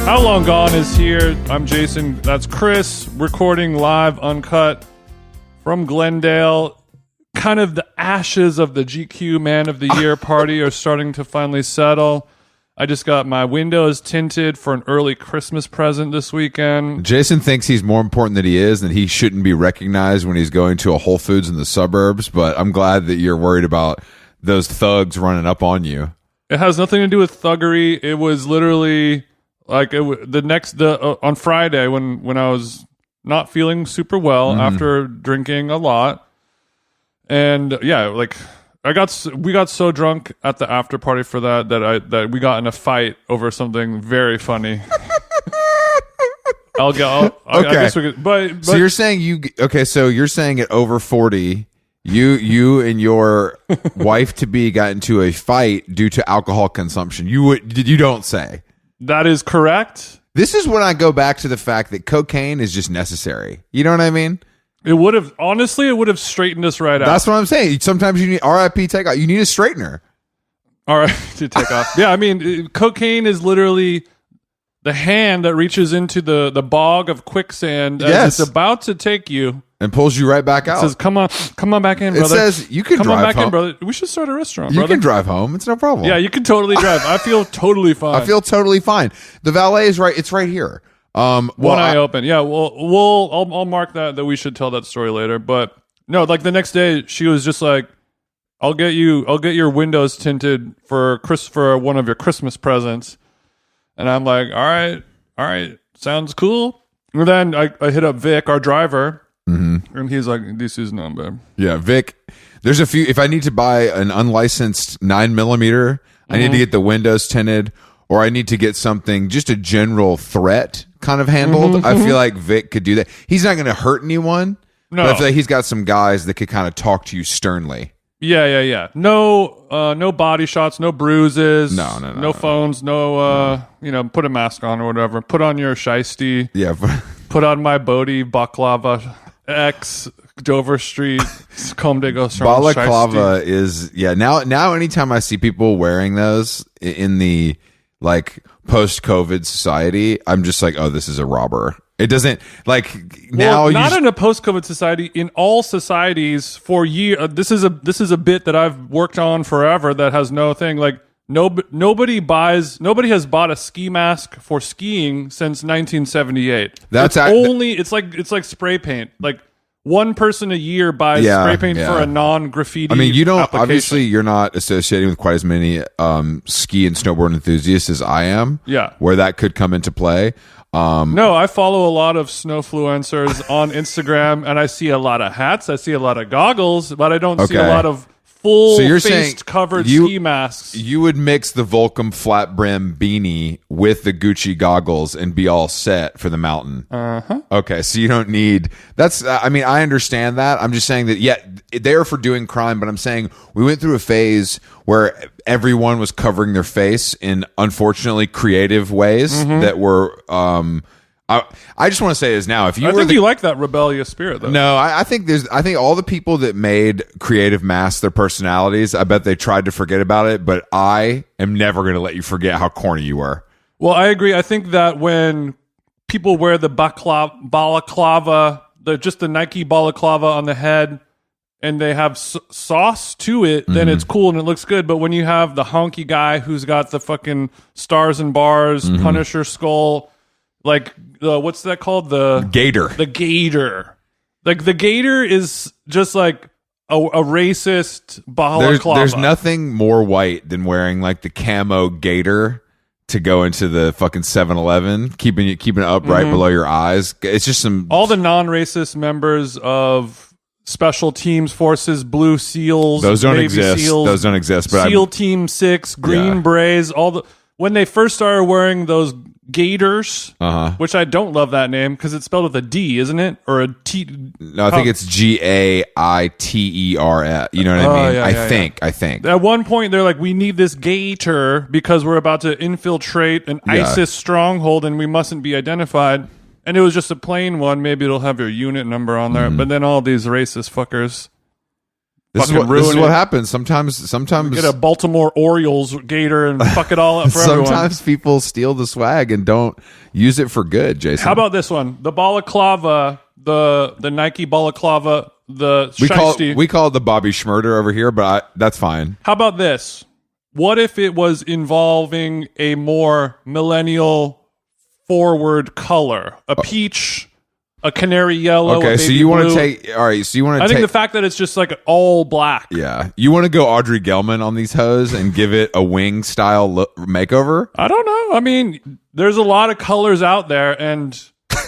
How Long Gone is here. I'm Jason. That's Chris, recording live, uncut, from Glendale. Kind of the ashes of the GQ Man of the Year party are starting to finally settle. I just got my windows tinted for an early Christmas present this weekend. Jason thinks he's more important than he is, and he shouldn't be recognized when he's going to a Whole Foods in the suburbs, but I'm glad that you're worried about those thugs running up on you. It has nothing to do with thuggery. It was literally like on Friday when I was not feeling super well after drinking a lot. And yeah, like we got so drunk at the after party for that we got in a fight over something very funny. I guess we could, but so you're saying so you're saying at over 40, you and your wife to be got into a fight due to alcohol consumption. You don't say. That is correct. This is when I go back to the fact that cocaine is just necessary. You know what I mean? It would have straightened us right out. That's what I'm saying. Sometimes you need RIP takeoff. You need a straightener. All right, to take off. Yeah, I mean, cocaine is literally the hand that reaches into the bog of quicksand as it's about to take you and pulls you right back out. It says, "Come on back in, brother." It says you can come drive on back home. in, brother. We should start a restaurant, You brother. can drive home. It's no problem. Yeah, you can totally drive. I feel totally fine. I feel totally fine. The valet is right. It's right here. One eye open. Yeah, I'll mark that we should tell that story later. But no, like the next day, she was just like, I'll get your windows tinted for one of your Christmas presents. And I'm like, all right, sounds cool. And then I hit up Vic, our driver, and he's like, this is not bad. Yeah, Vic. There's a few. If I need to buy an unlicensed 9mm, I need to get the windows tinted, or I need to get something, just a general threat kind of handled. I feel like Vic could do that. He's not going to hurt anyone. No, but I feel like he's got some guys that could kind of talk to you sternly. Yeah. No body shots, no bruises. No phones, put a mask on or whatever. Put on your shiesty. Yeah. Put on my Bodhi balaclava X Dover Street Comme des Garçons balaclava is now anytime I see people wearing those in the like post-COVID society, I'm just like, oh, this is a robber. It doesn't like now. Well, not in a post-COVID society. In all societies, for years, this is a bit that I've worked on forever. That has no thing. Like nobody has bought a ski mask for skiing since 1978. It's like spray paint. Like one person a year buys spray paint for a non-graffiti. I mean, application. you're not associating with quite as many ski and snowboard enthusiasts as I am. Yeah, where that could come into play. No, I follow a lot of snowfluencers on Instagram, and I see a lot of hats. I see a lot of goggles, but I don't see a lot of full-faced covered ski masks. You would mix the Volcom flat brim beanie with the Gucci goggles and be all set for the mountain. Okay, so you don't need... I mean, I understand that. I'm just saying that, they're for doing crime, but I'm saying we went through a phase where everyone was covering their face in unfortunately creative ways that were... I just want to say this now. If you you like that rebellious spirit, though. No, I think all the people that made creative masks their personalities, I bet they tried to forget about it, but I am never going to let you forget how corny you were. Well, I agree. I think that when people wear the balaclava, just the Nike balaclava on the head, and they have sauce to it, then it's cool and it looks good. But when you have the honky guy who's got the fucking stars and bars, Punisher skull, like what's that called? The gator. The gator. Like the gator is just like a racist balaclava. There's nothing more white than wearing like the camo gator to go into the fucking 7-Eleven, keeping it upright below your eyes. It's just all the non-racist members of Special Teams Forces, Blue SEALs, those don't Navy exist. SEALs, those don't exist. But SEAL Team 6, Green Berets, when they first started wearing those Gators, which I don't love that name because it's spelled with a D, isn't it? Or a T? No, I think it's GAITER. You know what I mean? I think. At one point, they're like, we need this gator because we're about to infiltrate an ISIS stronghold and we mustn't be identified. And it was just a plain one. Maybe it'll have your unit number on there. But then all these racist fuckers This is what happens. Sometimes get a Baltimore Orioles gator and fuck it all up for everyone. Sometimes people steal the swag and don't use it for good, Jason. How about this one? The balaclava, the Nike balaclava, we call it the Bobby Schmurder over here, but that's fine. How about this? What if it was involving a more millennial forward color? A peach, a canary yellow. Okay, so you want to take. All right, so you want to. I think the fact that it's just like all black. Yeah, you want to go Audrey Gelman on these hoes and give it a wing style makeover. I don't know. I mean, there's a lot of colors out there, and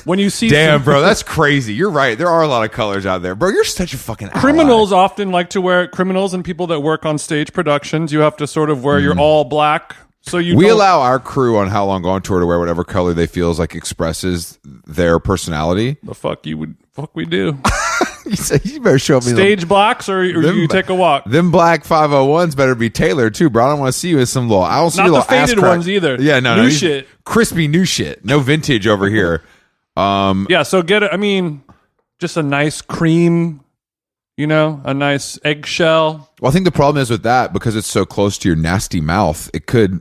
when you see, damn, bro, that's crazy. You're right. There are a lot of colors out there, bro. You're such a fucking criminals. Often like to wear criminals and people that work on stage productions. You have to sort of wear your all black. So we allow our crew on How Long Gone Tour to wear whatever color they feels like expresses their personality. The fuck we do. You better show me stage blacks or you take a walk. Them black 501s better be tailored too, bro. I don't want to see you as some little. I don't see not you the little faded ones either. Yeah, no, new shit, crispy new shit. No vintage over here. Yeah, so get it. I mean, just a nice cream. You know, a nice eggshell. Well, I think the problem is with that, because it's so close to your nasty mouth, it could...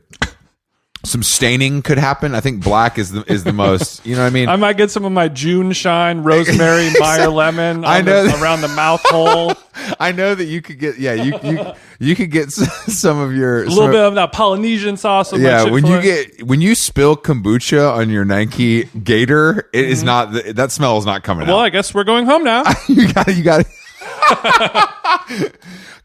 Some staining could happen. I think black is the most, you know what I mean? I might get some of my June Shine, Rosemary, Meyer Lemon around the mouth hole. I know that you could get, you could get some of your... A little bit of that Polynesian sauce. Yeah, when you spill kombucha on your Nike Gator, it is not, that smell is not coming out. Well, I guess we're going home now. You got it.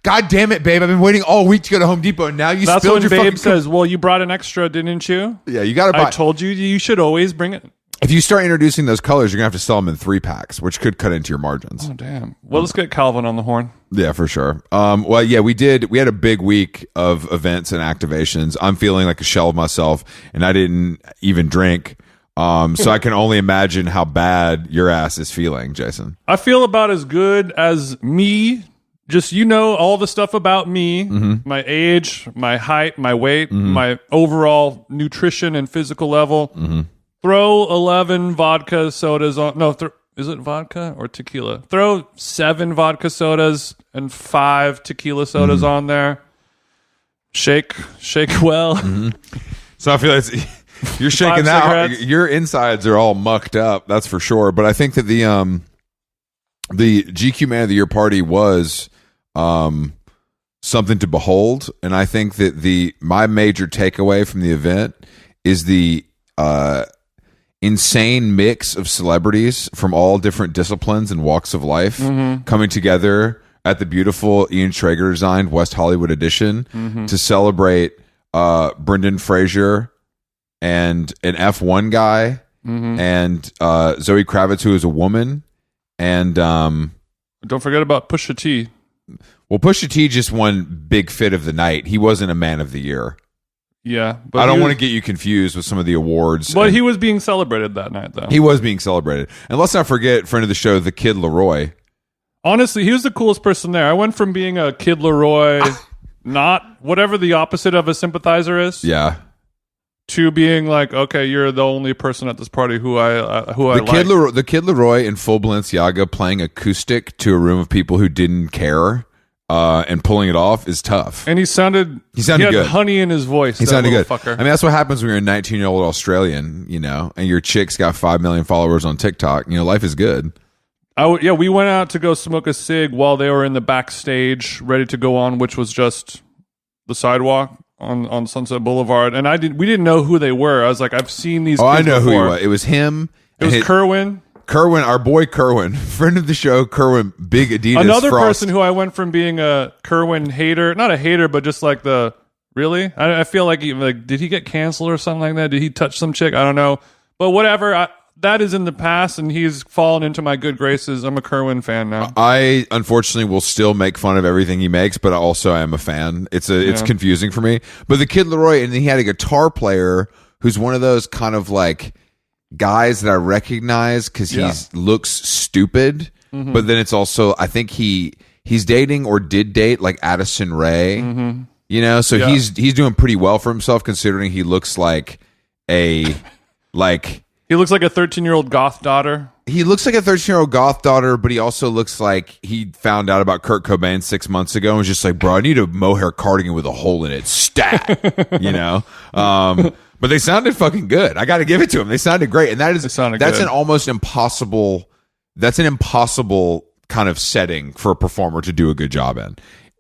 God damn it, babe! I've been waiting all week to go to Home Depot, and now you spilled your fucking... Babe says, "Well, you brought an extra, didn't you?" Yeah, you got to buy. I told you should always bring it. If you start introducing those colors, you're gonna have to sell them in 3-packs, which could cut into your margins. Oh damn! Well, let's get Calvin on the horn. Yeah, for sure. Well, yeah, we did. We had a big week of events and activations. I'm feeling like a shell of myself, and I didn't even drink. So I can only imagine how bad your ass is feeling, Jason. I feel about as good as me. Just, all the stuff about me, my age, my height, my weight, my overall nutrition and physical level. Throw 11 vodka sodas on. No, is it vodka or tequila? Throw 7 vodka sodas and 5 tequila sodas on there. Shake well. So I feel like you're shaking that. Your insides are all mucked up. That's for sure. But I think that the GQ Man of the Year party was something to behold, and I think that my major takeaway from the event is the insane mix of celebrities from all different disciplines and walks of life coming together at the beautiful Ian Schrager designed West Hollywood edition to celebrate Brendan Fraser and an F1 guy and Zoe Kravitz, who is a woman, and don't forget about Pusha T. Well, Pusha T just won Big Fit of the Night. He wasn't a Man of the Year. Yeah. But I don't want to get you confused with some of the awards. But he was being celebrated that night, though. He was being celebrated. And let's not forget, friend of the show, the Kid Laroi. Honestly, he was the coolest person there. I went from being a Kid Laroi, not whatever the opposite of a sympathizer is. Yeah. To being like, okay, you're the only person at this party who I like. The Kid Laroi in full Balenciaga playing acoustic to a room of people who didn't care and pulling it off is tough. And he had good. Honey in his voice. He sounded good. Fucker. I mean, that's what happens when you're a 19-year-old Australian, and your chick's got 5 million followers on TikTok. Life is good. We went out to go smoke a cig while they were in the backstage, ready to go on, which was just the sidewalk on Sunset Boulevard, and we didn't know who they were. I was like, I've seen these. Oh, I know who he was. It was him. It was Kerwin. Our boy Kerwin, friend of the show, Kerwin, big Adidas. Another Frost. person who I went from being a Kerwin hater, not a hater, but just like really. I feel like did he get canceled or something like that? Did he touch some chick? I don't know, but whatever. That is in the past, and he's fallen into my good graces. I'm a Kerwin fan now. I unfortunately will still make fun of everything he makes, but also I am a fan. It's confusing for me. But the Kid Laroi, and then he had a guitar player who's one of those kind of like guys that I recognize because he looks stupid, but then it's also I think he's dating or did date like Addison Rae, So he's doing pretty well for himself considering he looks like a like. He He looks like a 13-year-old goth daughter. He looks like a 13-year-old goth daughter, but he also looks like he found out about Kurt Cobain 6 months ago and was just like, bro, I need a mohair cardigan with a hole in it. Stat. You know? But they sounded fucking good. I got to give it to them. They sounded great. And that's good. an almost impossible, kind of setting for a performer to do a good job in.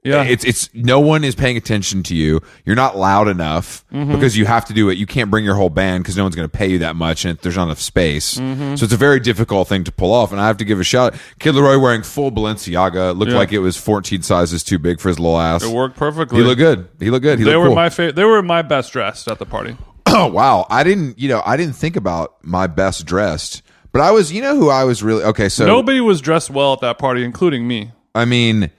Yeah. It's no one is paying attention to you. You're not loud enough because you have to do it. You can't bring your whole band because no one's going to pay you that much and there's not enough space. So it's a very difficult thing to pull off. And I have to give a shout. Kid Laroi wearing full Balenciaga looked like it was 14 sizes too big for his little ass. It worked perfectly. He looked good. He looked cool. They were my best dressed at the party. Oh wow. I didn't think about my best dressed, but I was, who I was really okay. So nobody was dressed well at that party, including me. I mean,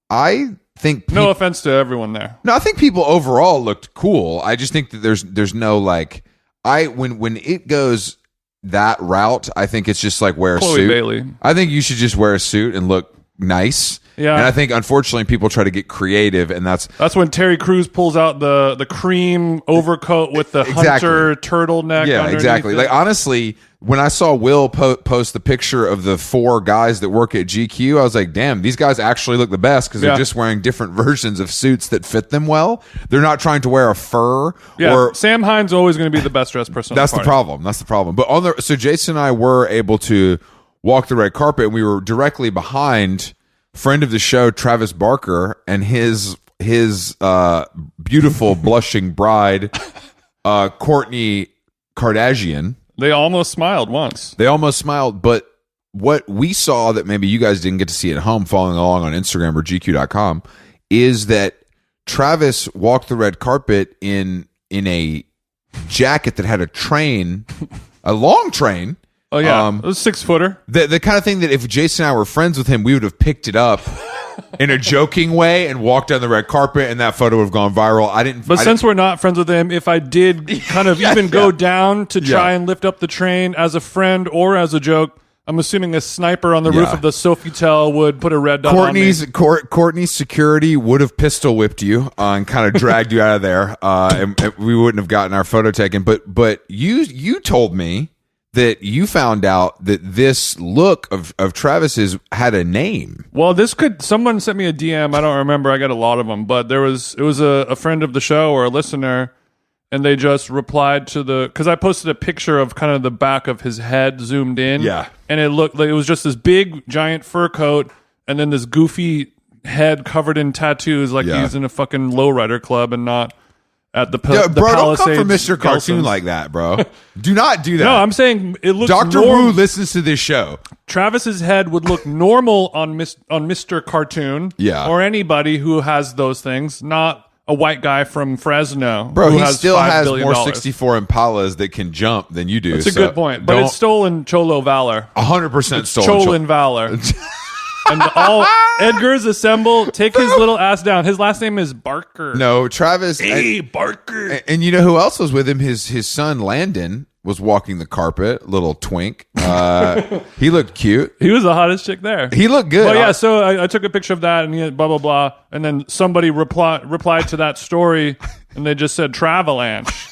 I think no offense to everyone there. No, I think people overall looked cool. I just think that there's no like when it goes that route, I think it's just like wear a Chloe suit. Bailey. I think you should just wear a suit and look nice. Yeah. And I think unfortunately people try to get creative, and that's when Terry Crews pulls out the cream overcoat with the hunter turtleneck. Yeah, exactly. It. Like honestly, when I saw Will post the picture of the 4 guys that work at GQ, I was like, damn, these guys actually look the best because they're just wearing different versions of suits that fit them well. They're not trying to wear a fur. Yeah, or Sam Hines always going to be the best dressed person. That's the problem. That's the problem. But so Jason and I were able to walk the red carpet, and we were directly behind friend of the show Travis Barker and his beautiful blushing bride Kourtney Kardashian. They almost smiled once. But what we saw that maybe you guys didn't get to see at home following along on Instagram or GQ.com is that Travis walked the red carpet in a jacket that had a train, a long train. Oh yeah, it was 6-footer. The kind of thing that if Jason and I were friends with him, we would have picked it up in a joking way and walked down the red carpet, and that photo would have gone viral. Since we're not friends with him, if I did kind of go down to try and lift up the train as a friend or as a joke, I'm assuming a sniper on the roof of the Sofitel would put a red dot on me. Kourtney's security would have pistol whipped you and kind of dragged you out of there, and we wouldn't have gotten our photo taken. But you told me that you found out that this look of Travis's had a name. Well, someone sent me a DM. I don't remember. I got a lot of them, but it was a friend of the show or a listener, and they just replied to because I posted a picture of kind of the back of his head zoomed in. Yeah. And it looked like it was just this big giant fur coat and then this goofy head covered in tattoos like he's in a fucking lowrider club and not at the bro, the don't come for Palisades Mr. Cartoon Gelsons. like that, bro. Do not do that. No, I'm saying it looks Dr. Wu listens to this show. Travis's head would look normal on Mr. Cartoon, or anybody who has those things, not a white guy from Fresno. Bro, who he still has $5 more billion. 64 Impalas that can jump than you do. That's a good point, but it's stolen Cholo valor. 100% stolen Cholin valor. And all Edgar's assemble. Take his little ass down. His last name is Barker. No, Travis. Barker. And you know who else was with him? His son Landon was walking the carpet. Little twink. He looked cute. He was the hottest chick there. He looked good. Well, yeah. So I took a picture of that, and he had blah blah blah, and then somebody replied to that story, and they just said Travalanche.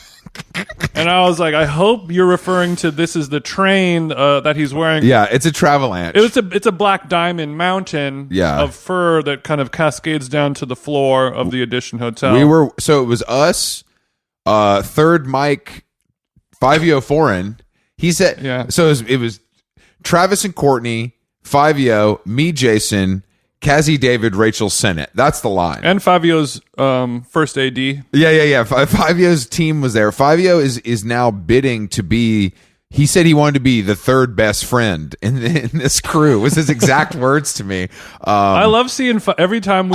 And I was like, I hope you're referring to this is the train that he's wearing. Yeah, it's a Travalanche. It's a black diamond mountain of fur that kind of cascades down to the floor of the Edition Hotel. So it was us, third Mike, 5 Foreign. He said, so it was Travis and Kourtney, 5 me, Jason, Kazzy David, Rachel Sennett. That's the line. And Fabio's first AD. Yeah. Fabio's team was there. Fabio is now bidding to be. He said he wanted to be the third best friend in this crew. Was his exact words to me. I love seeing every time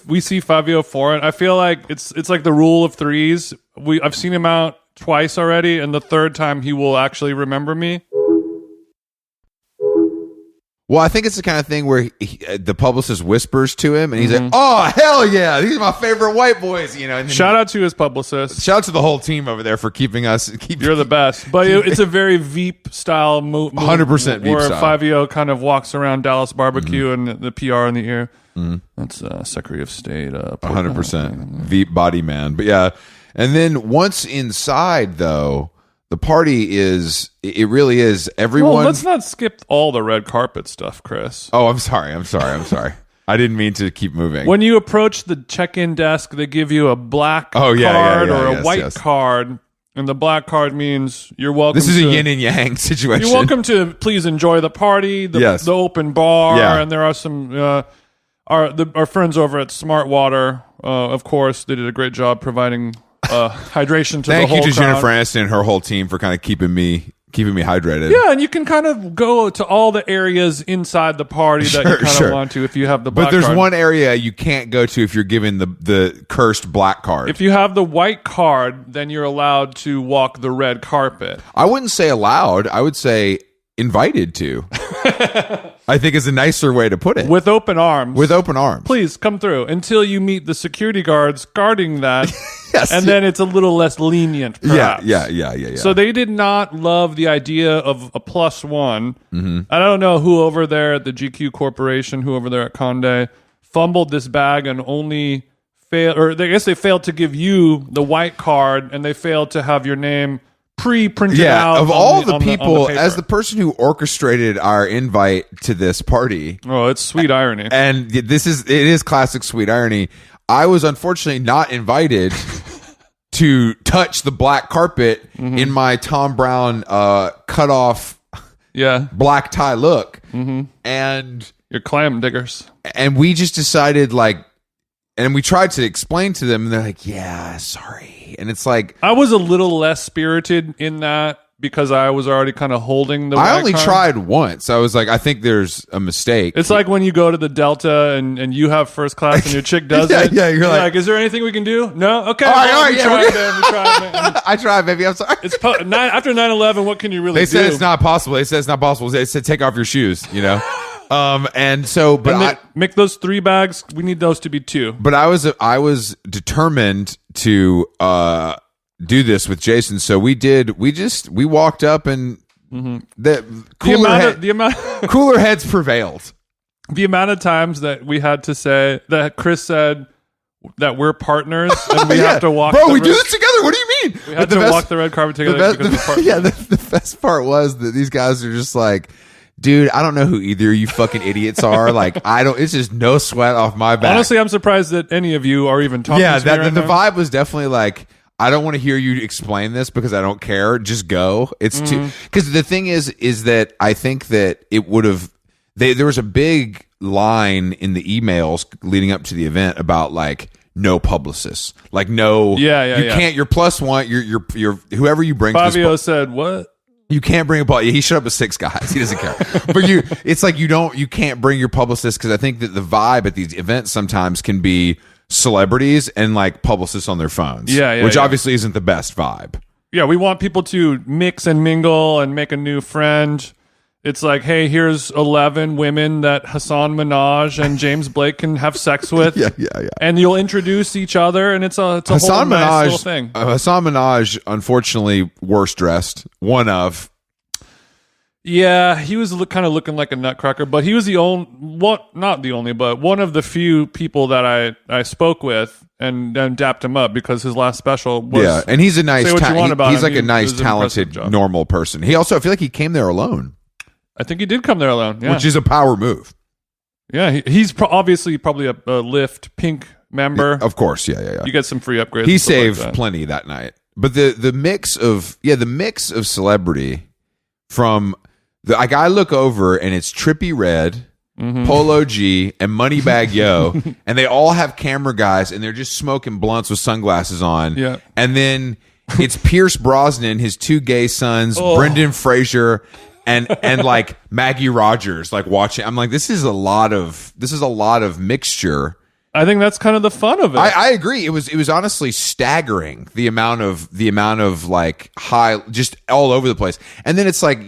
we see Fabio Foreign. I feel like it's like the rule of threes. I've seen him out twice already, and the third time he will actually remember me. Well, I think it's the kind of thing where the publicist whispers to him, and he's like, "Oh, hell yeah, these are my favorite white boys." You know. And shout out to his publicist. Shout out to the whole team over there for keeping us. You're the best, but it's a very Veep style move. 100% Veep where style. Fabio kind of walks around Dallas barbecue and the PR in the ear. That's Secretary of State. 100% Veep body man, but yeah. And then once inside, though, the party is, it really is everyone. Well, let's not skip all the red carpet stuff, Chris. Oh, I'm sorry. I didn't mean to keep moving. When you approach the check-in desk, they give you a black card or a white card. And the black card means you're welcome. This is a yin and yang situation. You're welcome to please enjoy the party, the open bar, and there are some our friends over at Smart Water. Of course, they did a great job providing hydration to the whole crowd. Thank you to Jennifer Aniston and her whole team for kind of keeping me hydrated. Yeah, and you can kind of go to all the areas inside the party that you kind of want to if you have the black card. But there's one area you can't go to if you're given the cursed black card. If you have the white card, then you're allowed to walk the red carpet. I wouldn't say allowed. I would say invited to. I think is a nicer way to put it. With open arms. With open arms. Please come through until you meet the security guards guarding that. Yes. And then it's a little less lenient, perhaps. Yeah. So they did not love the idea of a +1. Mm-hmm. I don't know who over there at the GQ Corporation, who over there at Conde, fumbled this bag and only failed, or I guess they failed to give you the white card, and they failed to have your name pre-printed out. Of all the people, paper. as the person who orchestrated our invite to this party. Oh, it's sweet irony. And it is classic sweet irony. I was unfortunately not invited to touch the black carpet in my Tom Brown cut off black tie look. And your clam diggers. And we just decided and we tried to explain to them and they're like, yeah, sorry. And it's like, I was a little less spirited in that because I was already kind of holding the I only tried once. I was like, I think there's a mistake. It's like when you go to the Delta and you have first class and your chick does it. Yeah, you're like, is there anything we can do? No? Okay. All right, we tried. I tried, baby. I'm sorry. It's after 9/11, what can you really do? They said it's not possible. They said take off your shoes, and so, but make those 3 bags. We need those to be 2. But I was determined to do this with Jason. So we walked up and the cooler heads prevailed. The amount of times that we had to say that Chris said that we're partners and we have to walk. Bro, we do this together. What do you mean? We had to walk the red carpet together because we're partners. Yeah, the best part was that these guys are just like, dude, I don't know who either of you fucking idiots are. It's just no sweat off my back. Honestly, I'm surprised that any of you are even talking to me right the now. vibe was definitely like, I don't want to hear you explain this because I don't care. Just go. It's too, because the thing is that I think that it would have, there was a big line in the emails leading up to the event about no publicists, no, you can't, you're +1, you're whoever you bring. Fabio said, what? You can't bring he showed up with 6 guys. He doesn't care. But it's like you can't bring your publicist because I think that the vibe at these events sometimes can be celebrities and publicists on their phones. Which obviously isn't the best vibe. Yeah, we want people to mix and mingle and make a new friend. It's like, hey, here's 11 women that Hassan Minaj and James Blake can have sex with. Yeah. And you'll introduce each other, and it's a whole nice little thing. Hassan Minaj, unfortunately, worst dressed. One of. Yeah, he was kind of looking like a nutcracker, but he was not the only, but one of the few people that I spoke with and dapped him up because his last special was. Yeah, and he's a nice, he's like a nice, talented, normal person. He also, I feel like he came there alone. I think he did come there alone, yeah. Which is a power move. Yeah, he's obviously probably a Lyft Pink member. Of course, yeah. You get some free upgrades. He saved plenty that night. But the mix of celebrity from I look over and it's Trippie Redd, Polo G, and Moneybag Yo, and they all have camera guys and they're just smoking blunts with sunglasses on. Yeah. And then it's Pierce Brosnan, his 2 gay sons, Brendan Fraser, and Maggie Rogers watching. I'm like, this is a lot of mixture. I think that's kind of the fun of it. I agree. It was honestly staggering the amount of high, just all over the place. And then it's I'm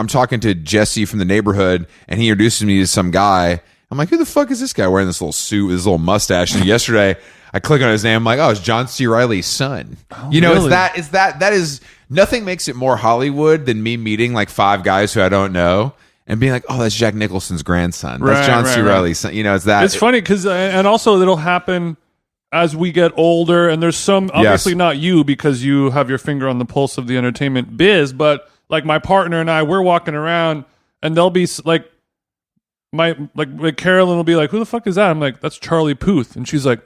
talking to Jesse from the neighborhood and he introduces me to some guy. I'm like, who the fuck is this guy wearing this little suit with his little mustache? And yesterday I click on his name. I'm like, oh, it's John C. Reilly's son. Really? That is nothing makes it more Hollywood than me meeting 5 guys who I don't know. And being like, oh, that's Jack Nicholson's grandson. That's John C. Reilly's son. It's that. It's funny because, and also it'll happen as we get older, and there's some, obviously not you because you have your finger on the pulse of the entertainment biz, but like my partner and I, we're walking around and they'll be like, Carolyn will be like, who the fuck is that? I'm like, that's Charlie Puth. And she's like,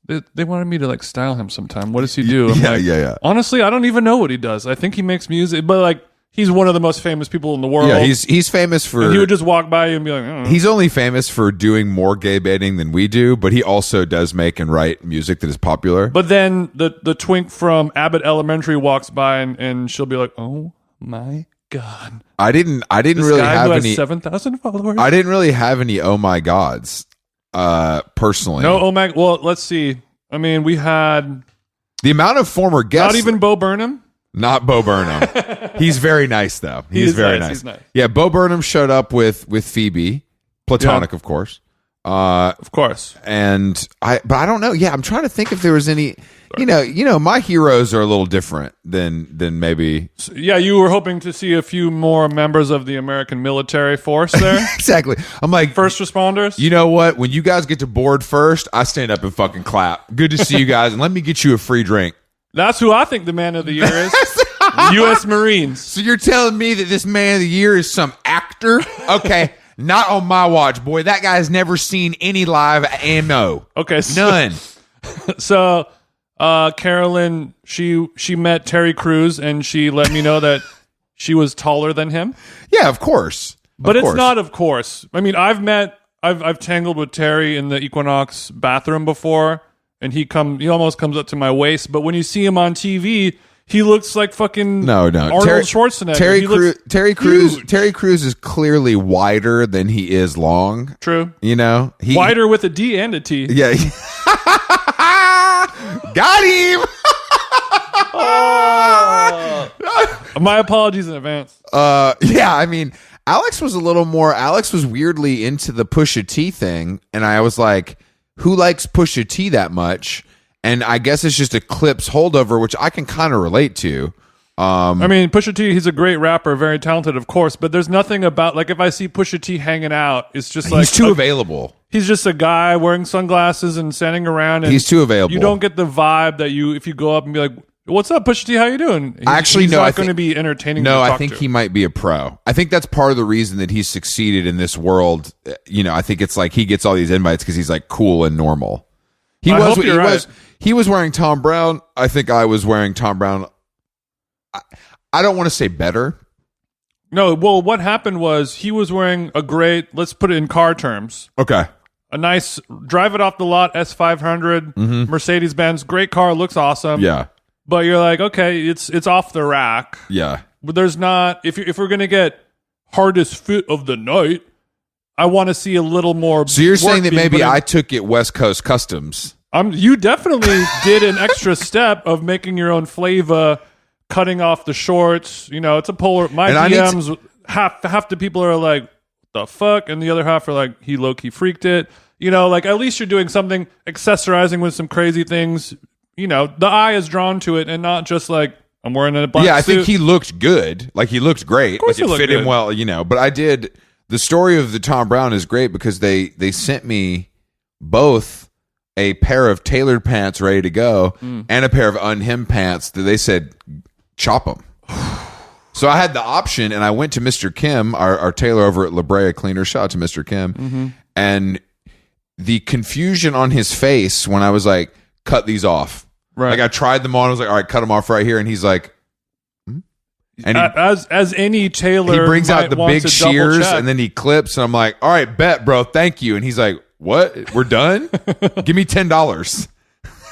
they wanted me to like style him sometime. What does he do? I'm like, honestly, I don't even know what he does. I think he makes music, but like, he's one of the most famous people in the world. Yeah, he's famous for... And he would just walk by you and be like, I don't know. He's only famous for doing more gay baiting than we do, but he also does make and write music that is popular. But then the twink from Abbott Elementary walks by and she'll be like, oh my God. I didn't This really guy have who has any... 7,000 followers? I didn't really have any oh my gods, personally. No, oh my... Well, let's see. I mean, we had... The amount of former guests... Not even Bo Burnham? Not Bo Burnham. He's very nice, though. He's very nice. He's nice. Yeah, Bo Burnham showed up with Phoebe, platonic, of course. Of course. But I don't know. Yeah, I'm trying to think if there was any. You know, my heroes are a little different than maybe. Yeah, you were hoping to see a few more members of the American military force there. Exactly. I'm like first responders. You know what? When you guys get to board first, I stand up and fucking clap. Good to see you guys, and let me get you a free drink. That's who I think the man of the year is. U.S. Marines. So you're telling me that this man of the year is some actor? Okay, not on my watch, boy. That guy's never seen any live ammo. Okay, none. So, Carolyn, she met Terry Crews, and she let me know that she was taller than him. Yeah, of course. But it's not, of course. I mean, I've tangled with Terry in the Equinox bathroom before. And he almost comes up to my waist, but when you see him on TV, he looks like fucking Arnold Schwarzenegger. Terry Crews is clearly wider than he is long. True. You know, wider with a D and a T. Yeah. Got him. My apologies in advance. Yeah, I mean, Alex was weirdly into the Pusha T thing, and I was like, who likes Pusha T that much? And I guess it's just a Clips holdover, which I can kind of relate to. I mean, Pusha T, he's a great rapper, very talented, of course, but there's nothing about, like, if I see Pusha T hanging out, it's just like... He's too available. He's just a guy wearing sunglasses and standing around. And he's too available. You don't get the vibe that if you go up and be like, what's up, Pusha T, how you doing? He's not going to be entertaining. No, I think he might be a pro. I think that's part of the reason that he's succeeded in this world. You know, I think it's like he gets all these invites because he's like cool and normal. He was wearing Tom Brown. I think I was wearing Tom Brown. I don't want to say better. No, well, what happened was he was wearing a great, let's put it in car terms. Okay. A nice, drive it off the lot, S500, Mercedes-Benz, great car, looks awesome. Yeah. But you're like, okay, it's off the rack. Yeah. But there's not, if we're going to get hardest fit of the night, I want to see a little more. So you're saying that maybe I took it West Coast Customs. You definitely did an extra step of making your own flavor, cutting off the shorts. You know, it's a polar. My DMs, half the people are like, the fuck? And the other half are like, he low-key freaked it. You know, like, at least you're doing something, accessorizing with some crazy things. You know, the eye is drawn to it and not just like, I'm wearing a black suit. Yeah, I think he looked good. Like, he looked great. Of course like, he it fit good. him well, you know. But I did... The story of the Tom Brown is great because they sent me both a pair of tailored pants ready to go and a pair of unhemmed pants that they said, chop them. So I had the option, and I went to Mr. Kim, our tailor over at La Brea Cleaner. Shout out to Mr. Kim. And the confusion on his face when I was like, cut these off. Right. Like, I tried them on. I was like, all right, cut them off right here. And he's like, and as any tailor, he brings out the big shears check. And then he clips, and I'm like, all right, bet, bro, thank you. And he's like, what? We're done? Give me $10.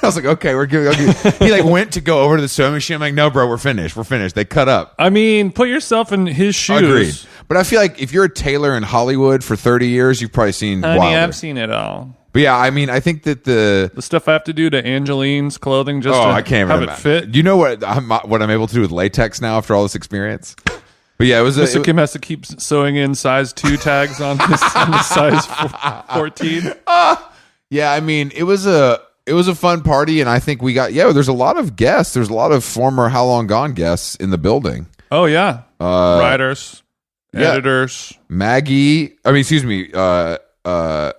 I was like, okay, we're good. He like went to go over to the sewing machine. I'm like, no, bro, we're finished. They cut up. I mean, put yourself in his shoes. Agreed. But I feel like if you're a tailor in Hollywood for 30 years, you've probably seen Wilder. I've seen it all. But yeah, I mean, I think that the stuff I have to do to Angeline's clothing just to I can't have it fit. Do you know what I'm able to do with latex now after all this experience? But yeah, Mr. Kim has to keep sewing in size 2 tags on the size 14. Yeah, I mean, it was a fun party, and I think we got there's a lot of guests. There's a lot of former How Long Gone guests in the building. Oh yeah, writers, editors. Maggie. I mean, excuse me.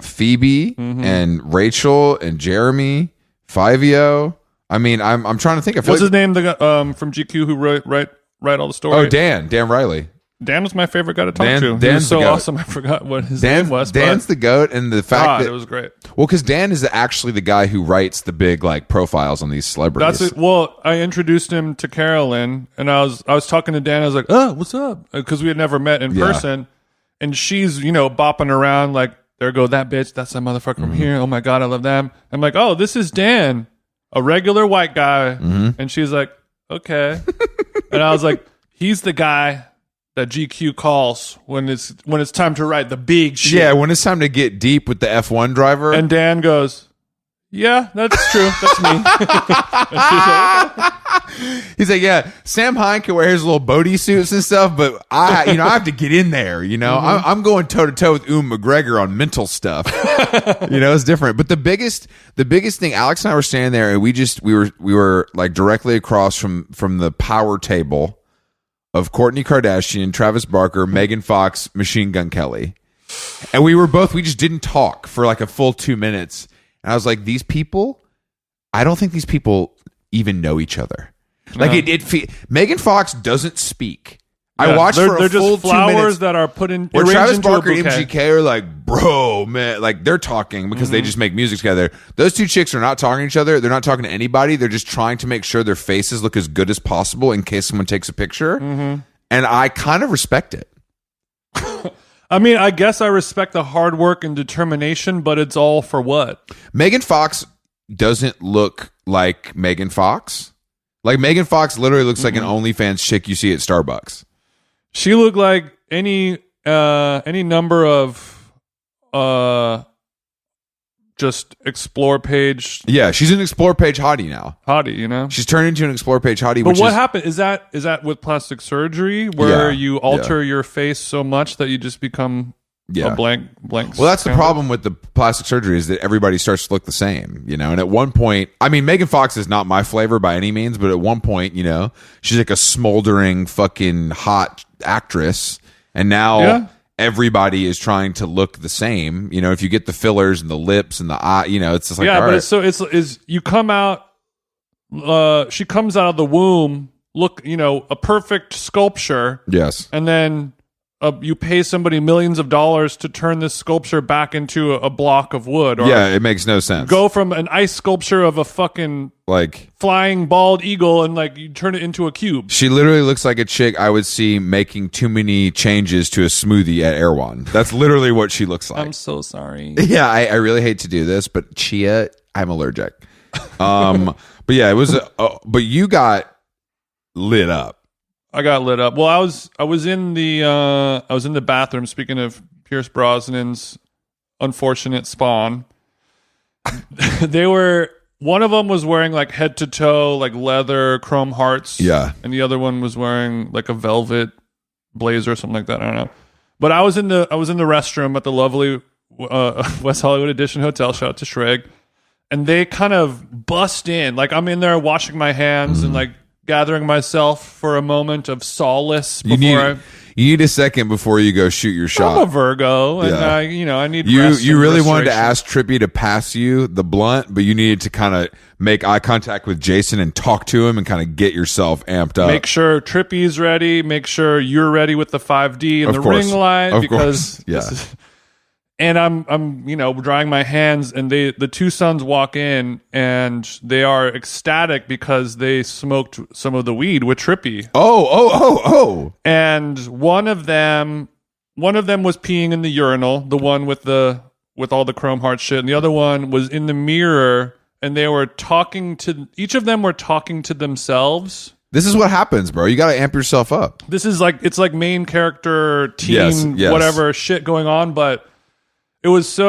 Phoebe and Rachel and Jeremy, Fivio. I mean, I'm trying to think. I feel What's his name? The guy from GQ who write all the stories. Oh, Dan Riley. Dan was my favorite guy to talk to. He Dan's was so the goat. awesome. I forgot what his name was. Dan's the goat, and the fact that it was great. Well, because Dan is actually the guy who writes the big like profiles on these celebrities. That's it. Well, I introduced him to Carolyn, and I was talking to Dan. I was like, "Oh, what's up?" Because we had never met in person, and she's bopping around like, "There go that bitch. That's that motherfucker from here. Oh my god, I love them." I'm like, "Oh, this is Dan, a regular white guy," and she's like, "Okay," and I was like, "He's the guy that GQ calls when it's time to write the big shit." Yeah, when it's time to get deep with the F1 driver. And Dan goes, "Yeah, that's true. That's me." And she's like, "Okay." He's like, "Yeah, Sam Hine can wear his little Bodie suits and stuff, but I have to get in there. I'm going toe to toe with McGregor on mental stuff. It's different." But the biggest thing, Alex and I were standing there, and we were like directly across from the power table of Kourtney Kardashian, Travis Barker, Megan Fox, Machine Gun Kelly. And we just didn't talk for like a full 2 minutes. And I was like, these people, I don't think these people even know each other. Like Megan Fox doesn't speak. I watched for a full 2 minutes. They're just flowers that are put in. Where Travis into Barker a and bouquet. MGK are like, bro, man, like they're talking because they just make music together. Those two chicks are not talking to each other. They're not talking to anybody. They're just trying to make sure their faces look as good as possible in case someone takes a picture. And I kind of respect it. I mean, I guess I respect the hard work and determination, but it's all for what? Megan Fox doesn't look like Megan Fox. Like Megan Fox literally looks like an OnlyFans chick you see at Starbucks. She looked like any number of just explore page. Yeah, she's an explore page hottie now. Hottie, She's turned into an explore page hottie. But what happened? Is that with plastic surgery where you alter your face so much that you just become a blank? Well, that's the problem with the plastic surgery is that everybody starts to look the same, And at one point, I mean, Megan Fox is not my flavor by any means, but at one point, she's like a smoldering fucking hot actress, and now everybody is trying to look the same. If you get the fillers and the lips and the eye, it's just like it's you come out. She comes out of the womb, a perfect sculpture. Yes, and then you pay somebody millions of dollars to turn this sculpture back into a block of wood. Or it makes no sense. Go from an ice sculpture of a fucking like flying bald eagle and like you turn it into a cube. She literally looks like a chick I would see making too many changes to a smoothie at Erewhon. That's literally what she looks like. I'm so sorry. Yeah, I really hate to do this, but chia, I'm allergic. But yeah, it was. But you got lit up. I got lit up. Well, I was in the bathroom. Speaking of Pierce Brosnan's unfortunate spawn, one of them was wearing like head to toe like leather chrome hearts. Yeah, and the other one was wearing like a velvet blazer or something like that. I don't know. But I was in the restroom at the lovely West Hollywood Edition Hotel. Shout out to Shreg. And they kind of bust in. Like I'm in there washing my hands and like gathering myself for a moment of solace before you need a second before you go shoot your shot. I'm a Virgo, and I need rest you and really wanted to restoration. ask Trippie to pass you the blunt, but you needed to kind of make eye contact with Jason and talk to him and kind of get yourself amped up. Make sure Trippie's ready. Make sure you're ready with the 5D and the ring light because and I'm drying my hands, and the two sons walk in, and they are ecstatic because they smoked some of the weed with Trippie. Oh! And one of them was peeing in the urinal, the one with all the chrome heart shit, and the other one was in the mirror, and they were each of them were talking to themselves. This is what happens, bro. You got to amp yourself up. This is it's like main character teen whatever shit going on, but it was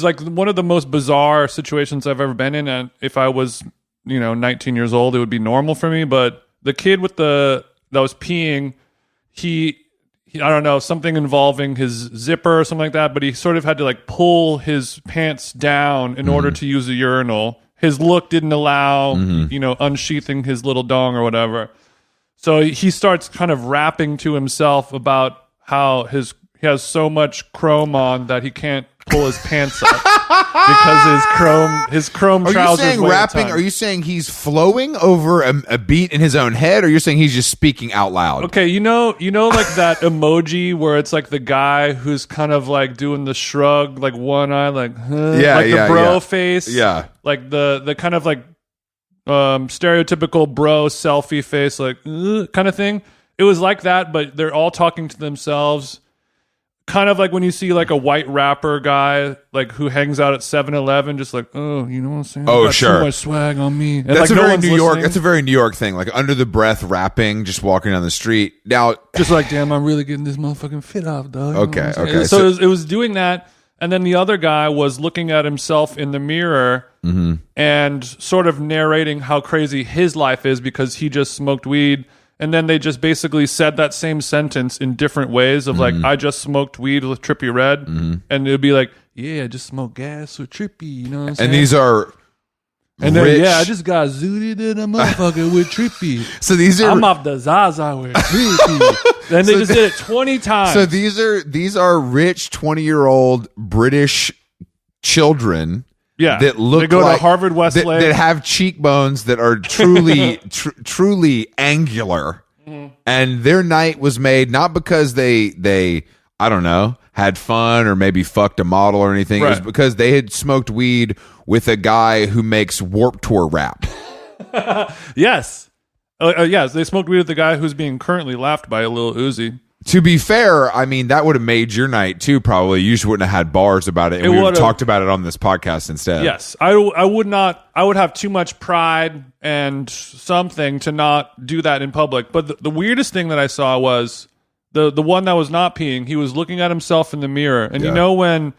like one of the most bizarre situations I've ever been in. And if I was, 19 years old, it would be normal for me. But the kid that was peeing, he I don't know, something involving his zipper or something like that. But he sort of had to like pull his pants down in order to use the urinal. His look didn't allow, unsheathing his little dong or whatever. So he starts kind of rapping to himself about how he has so much chrome on that he can't pull his pants up because his chrome Are you trousers. saying rapping? Are you saying he's flowing over a beat in his own head, or you're saying he's just speaking out loud? Okay, you know, like that emoji where it's like the guy who's kind of like doing the shrug, like one eye, like the bro face, like the kind of like stereotypical bro selfie face, like kind of thing. It was like that, but they're all talking to themselves. Kind of like when you see like a white rapper guy like who hangs out at 7-Eleven, just like, oh, you know what I'm saying? Oh, I got sure. too much swag on me. And That's like, a no very one's New York. listening. That's a very New York thing, like under the breath rapping, just walking down the street. Now, just like, damn, I'm really getting this motherfucking fit off, dog. Okay, okay. So it was doing that, and then the other guy was looking at himself in the mirror and sort of narrating how crazy his life is because he just smoked weed. And then they just basically said that same sentence in different ways of like, I just smoked weed with Trippie Redd. And it would be like, yeah, I just smoked gas with Trippie. You know what I'm saying? and these are And rich. then, I just got zooted in a motherfucker with Trippie. So these are I'm off the Zaza with Trippie. Then they just did it 20 times. So these are rich 20-year-old British children. Yeah, that look they go like, to Harvard Westlake that have cheekbones that are truly truly angular, and their night was made not because they I don't know, had fun or maybe fucked a model or anything. It was because they had smoked weed with a guy who makes Warped Tour rap. Yes, yes, they smoked weed with the guy who's being currently laughed by a Lil Uzi. To be fair, I mean, that would have made your night too, probably. You just wouldn't have had bars about it, and we would have talked about it on this podcast instead. Yes. I would not. I would have too much pride and something to not do that in public. But the weirdest thing that I saw was the one that was not peeing. He was looking at himself in the mirror. And you know when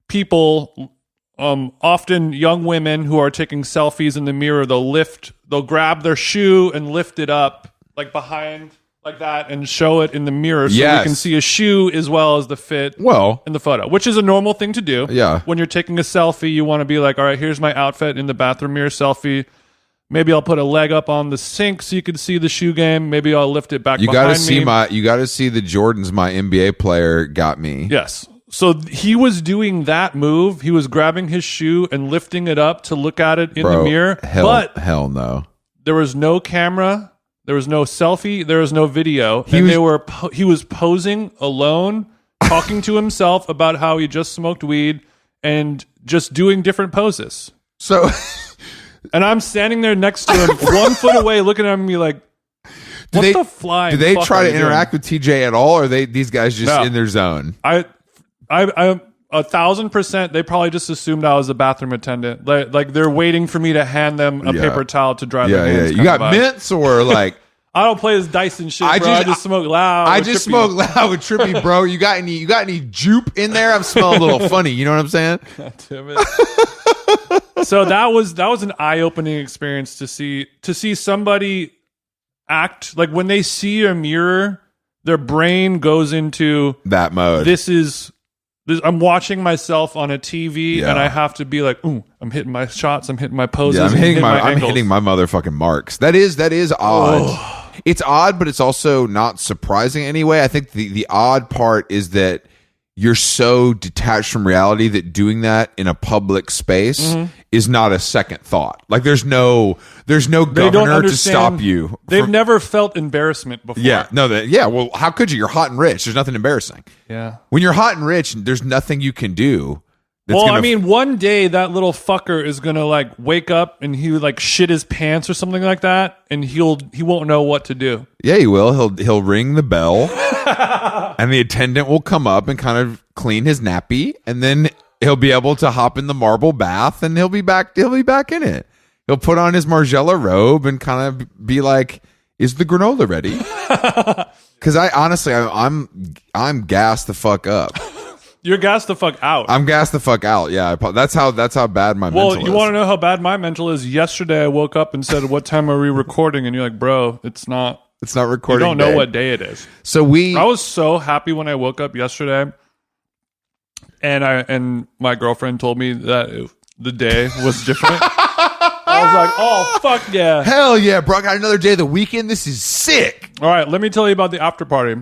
people, often young women who are taking selfies in the mirror, they'll grab their shoe and lift it up like behind like that and show it in the mirror so we can see a shoe as well as the fit in the photo, which is a normal thing to do. Yeah. When you're taking a selfie, you want to be like, all right, here's my outfit in the bathroom mirror selfie. Maybe I'll put a leg up on the sink so you can see the shoe game. Maybe I'll lift it back behind me. You got to see the Jordans my NBA player got me. Yes. So he was doing that move. He was grabbing his shoe and lifting it up to look at it in the mirror. Hell no. There was no camera. There was no selfie. There was no video. He was posing alone, talking to himself about how he just smoked weed and just doing different poses. So, and I'm standing there next to him, 1 foot away, looking at me like, "What the fly?" Do they try to interact with TJ at all, or are these guys just in their zone? I 1,000%. They probably just assumed I was a bathroom attendant. Like they're waiting for me to hand them a paper towel to dry their hands. You got mints or like? I don't play this Dyson shit, bro. I just smoke loud. I just smoke loud with Trippie, bro. You got any jupe in there? I'm smelling a little funny. You know what I'm saying? God damn it. So that was an eye-opening experience to see somebody act like when they see a mirror, their brain goes into that mode. I'm watching myself on a TV, and I have to be like, "Ooh, I'm hitting my shots, I'm hitting my poses, I'm hitting my angles." motherfucking marks." That is odd. Oh. It's odd, but it's also not surprising anyway. I think the odd part is that you're so detached from reality that doing that in a public space is not a second thought. Like there's no governor to stop you. They've never felt embarrassment before. Yeah, no, well, how could you? You're hot and rich. There's nothing embarrassing. Yeah. When you're hot and rich, there's nothing you can do. I mean, one day that little fucker is gonna like wake up and he would like shit his pants or something like that, and he won't know what to do. Yeah, he will. He'll ring the bell, and the attendant will come up and kind of clean his nappy, and then he'll be able to hop in the marble bath, and he'll be back in it. He'll put on his Margiela robe and kind of be like, "Is the granola ready?" Because I'm gassed the fuck up. You're gassed the fuck out. I'm gassed the fuck out. Yeah, that's how bad my mental is. Well, you want to know how bad my mental is? Yesterday, I woke up and said, "What time are we recording?" And you're like, "Bro, it's not. It's not recording. You don't know what day it is." So I was so happy when I woke up yesterday, and my girlfriend told me that the day was different. I was like, "Oh fuck yeah, hell yeah, bro! I got another day of the weekend. This is sick." All right, let me tell you about the after party.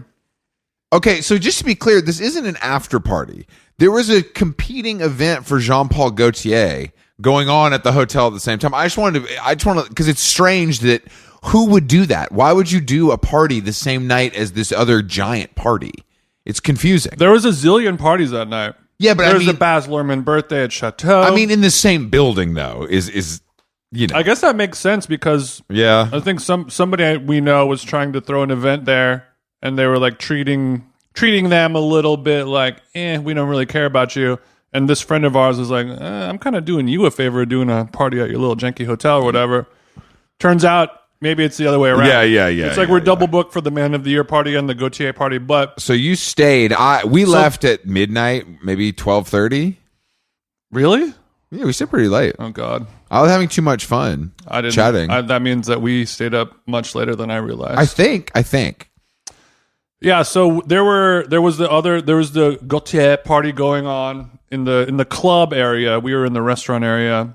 Okay, so just to be clear, this isn't an after party. There was a competing event for Jean-Paul Gaultier going on at the hotel at the same time. I just wanted to, because it's strange that who would do that? Why would you do a party the same night as this other giant party? It's confusing. There was a zillion parties that night. Yeah, but there's the Baz Luhrmann birthday at Chateau. I mean, in the same building though, is you know. I guess that makes sense because I think somebody we know was trying to throw an event there, and they were like treating them a little bit like, we don't really care about you. And this friend of ours was like, I'm kind of doing you a favor doing a party at your little janky hotel or whatever. Turns out maybe it's the other way around. Yeah. It's like we're double booked for the Man of the Year party and the Gaultier party. But so you stayed. We left at midnight, maybe 12:30. Really? Yeah, we stayed pretty late. Oh God, I was having too much fun. I didn't chatting. That means that we stayed up much later than I realized. I think. Yeah, so there was the Gaultier party going on in the club area. We were in the restaurant area,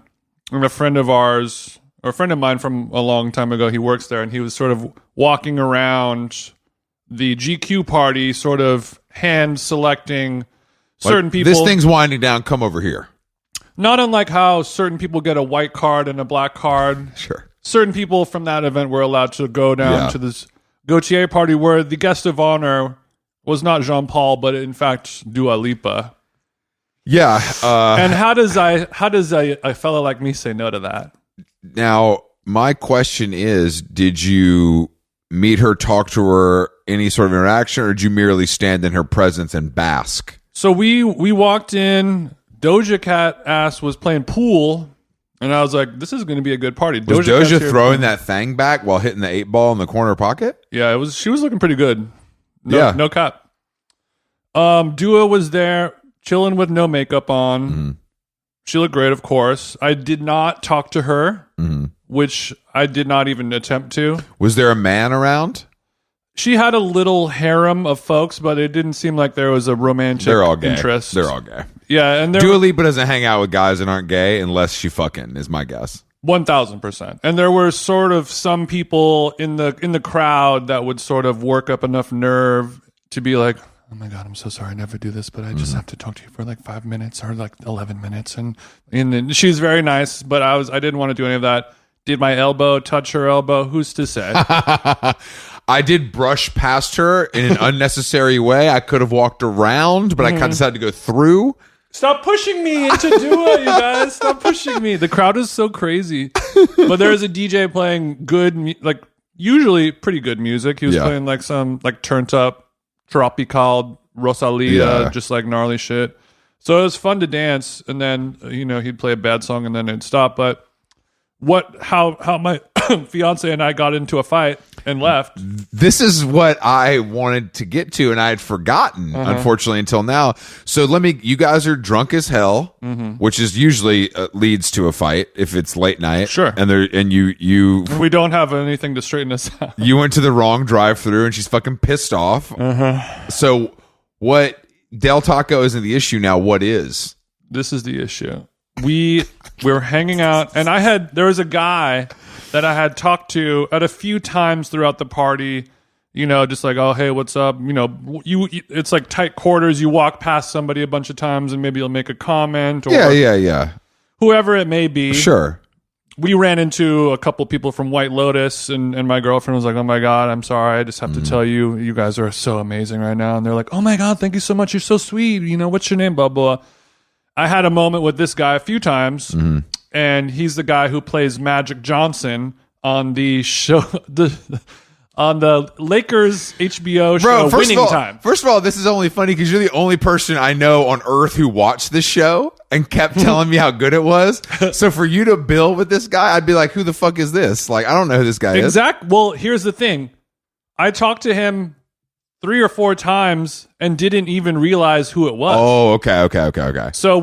and a friend of mine from a long time ago, he works there, and he was sort of walking around the GQ party, sort of hand selecting certain people. This thing's winding down. Come over here. Not unlike how certain people get a white card and a black card. Sure. Certain people from that event were allowed to go down to this Gaultier party where the guest of honor was not Jean-Paul, but in fact Dua Lipa. Yeah. And how does a fellow like me say no to that? Now, my question is, did you meet her, talk to her, any sort of interaction, or did you merely stand in her presence and bask? So we walked in, Doja Cat ass was playing pool, and I was like, this is going to be a good party. Was Doja throwing that thing back while hitting the 8-ball in the corner pocket? Yeah, she was looking pretty good. No cut. Dua was there, chilling with no makeup on. Mm-hmm. She looked great, of course. I did not talk to her, which I did not even attempt to. Was there a man around? She had a little harem of folks, but it didn't seem like there was a romantic interest. They're all gay. Yeah, and Dua Lipa doesn't hang out with guys that aren't gay unless she fucking is my guess. 1,000%. And there were sort of some people in the crowd that would sort of work up enough nerve to be like, oh my God, I'm so sorry I never do this, but I just have to talk to you for like 5 minutes or like 11 minutes. And she's very nice, but I didn't want to do any of that. Did my elbow touch her elbow? Who's to say? I did brush past her in an unnecessary way. I could have walked around, but I kind of decided to go through. Stop pushing me into Dua, you guys. Stop pushing me. The crowd is so crazy. But there was a DJ playing usually pretty good music. He was playing like some like turned up tropical Rosalia, just like gnarly shit. So it was fun to dance, and then he'd play a bad song and then it'd stop. But how my fiance and I got into a fight and left. This is what I wanted to get to, and I had forgotten, unfortunately, until now. So you guys are drunk as hell, which is usually leads to a fight if it's late night. Sure. And you we don't have anything to straighten us out. You went to the wrong drive-through, and she's fucking pissed off. So what Del Taco isn't the issue now. What is? This is the issue. We were hanging out, and there was a guy that I had talked to at a few times throughout the party, just like, oh, hey, what's up? It's like tight quarters. You walk past somebody a bunch of times and maybe you'll make a comment or whoever it may be. Sure. We ran into a couple people from White Lotus, and my girlfriend was like, oh my God, I'm sorry. I just have to tell you, you guys are so amazing right now. And they're like, oh my God, thank you so much. You're so sweet. What's your name? Blah, blah. I had a moment with this guy a few times, and he's the guy who plays Magic Johnson on the show, on the Lakers HBO show, Winning Time. First of all, this is only funny because you're the only person I know on earth who watched this show and kept telling me how good it was. So for you to bill with this guy, I'd be like, who the fuck is this? Like, I don't know who this guy is. Well, here's the thing. I talked to him 3 or 4 times and didn't even realize who it was. Oh, okay. So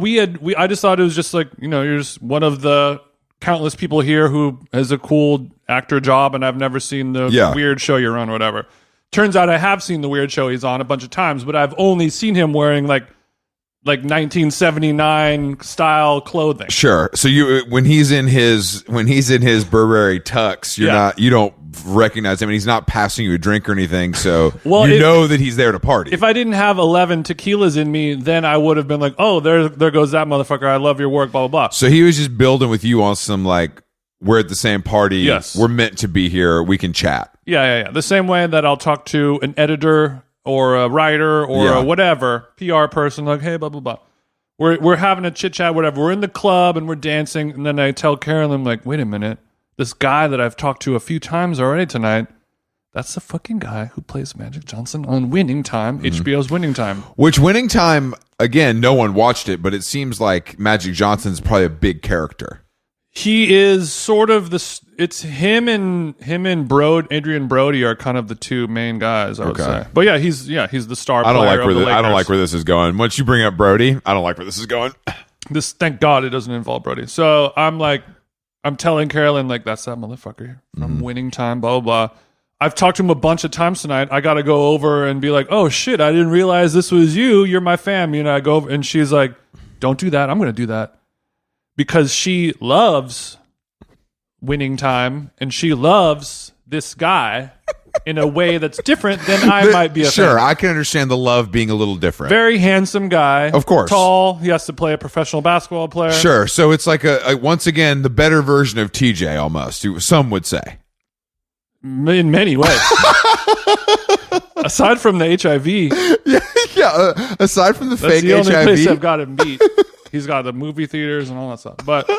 I just thought it was just like, you're just one of the countless people here who has a cool actor job, and I've never seen the weird show you're on or whatever. Turns out I have seen the weird show he's on a bunch of times, but I've only seen him wearing like like 1979 style clothing. Sure. So when he's in his Burberry tux, you don't recognize him, and he's not passing you a drink or anything. So you know that he's there to party. If I didn't have 11 tequilas in me, then I would have been like, oh, there goes that motherfucker. I love your work, blah, blah, blah. So he was just building with you on some like, we're at the same party. Yes. We're meant to be here. We can chat. Yeah. The same way that I'll talk to an editor or a writer or a whatever PR person, like, hey, blah, blah, blah. We're having a chit chat, whatever. We're in the club and we're dancing, and then I tell Carolyn, like, wait a minute, this guy that I've talked to a few times already tonight, that's the fucking guy who plays Magic Johnson on Winning Time, HBO's Winning Time. Which Winning Time, again, no one watched it, but it seems like Magic Johnson's probably a big character. He is sort of it's him and Adrian Brody are kind of the two main guys, I would say. But yeah, he's the star player. I don't like where this is going. Once you bring up Brody, I don't like where this is going. Thank God it doesn't involve Brody. So I'm telling Carolyn, like, that's that motherfucker from Winning Time, blah, blah, blah. I've talked to him a bunch of times tonight. I got to go over and be like, oh shit, I didn't realize this was you. You're my fam. I go over and she's like, don't do that. I'm going to do that. Because she loves Winning Time and she loves this guy in a way that's different than I might be a fan. Sure, I can understand the love being a little different. Very handsome guy. Of course. Tall. He has to play a professional basketball player. Sure. So it's like once again, the better version of TJ almost, some would say. In many ways. Aside from the HIV. Yeah. Aside from the that's fake the only HIV. place I've got him beat. He's got the movie theaters and all that stuff. But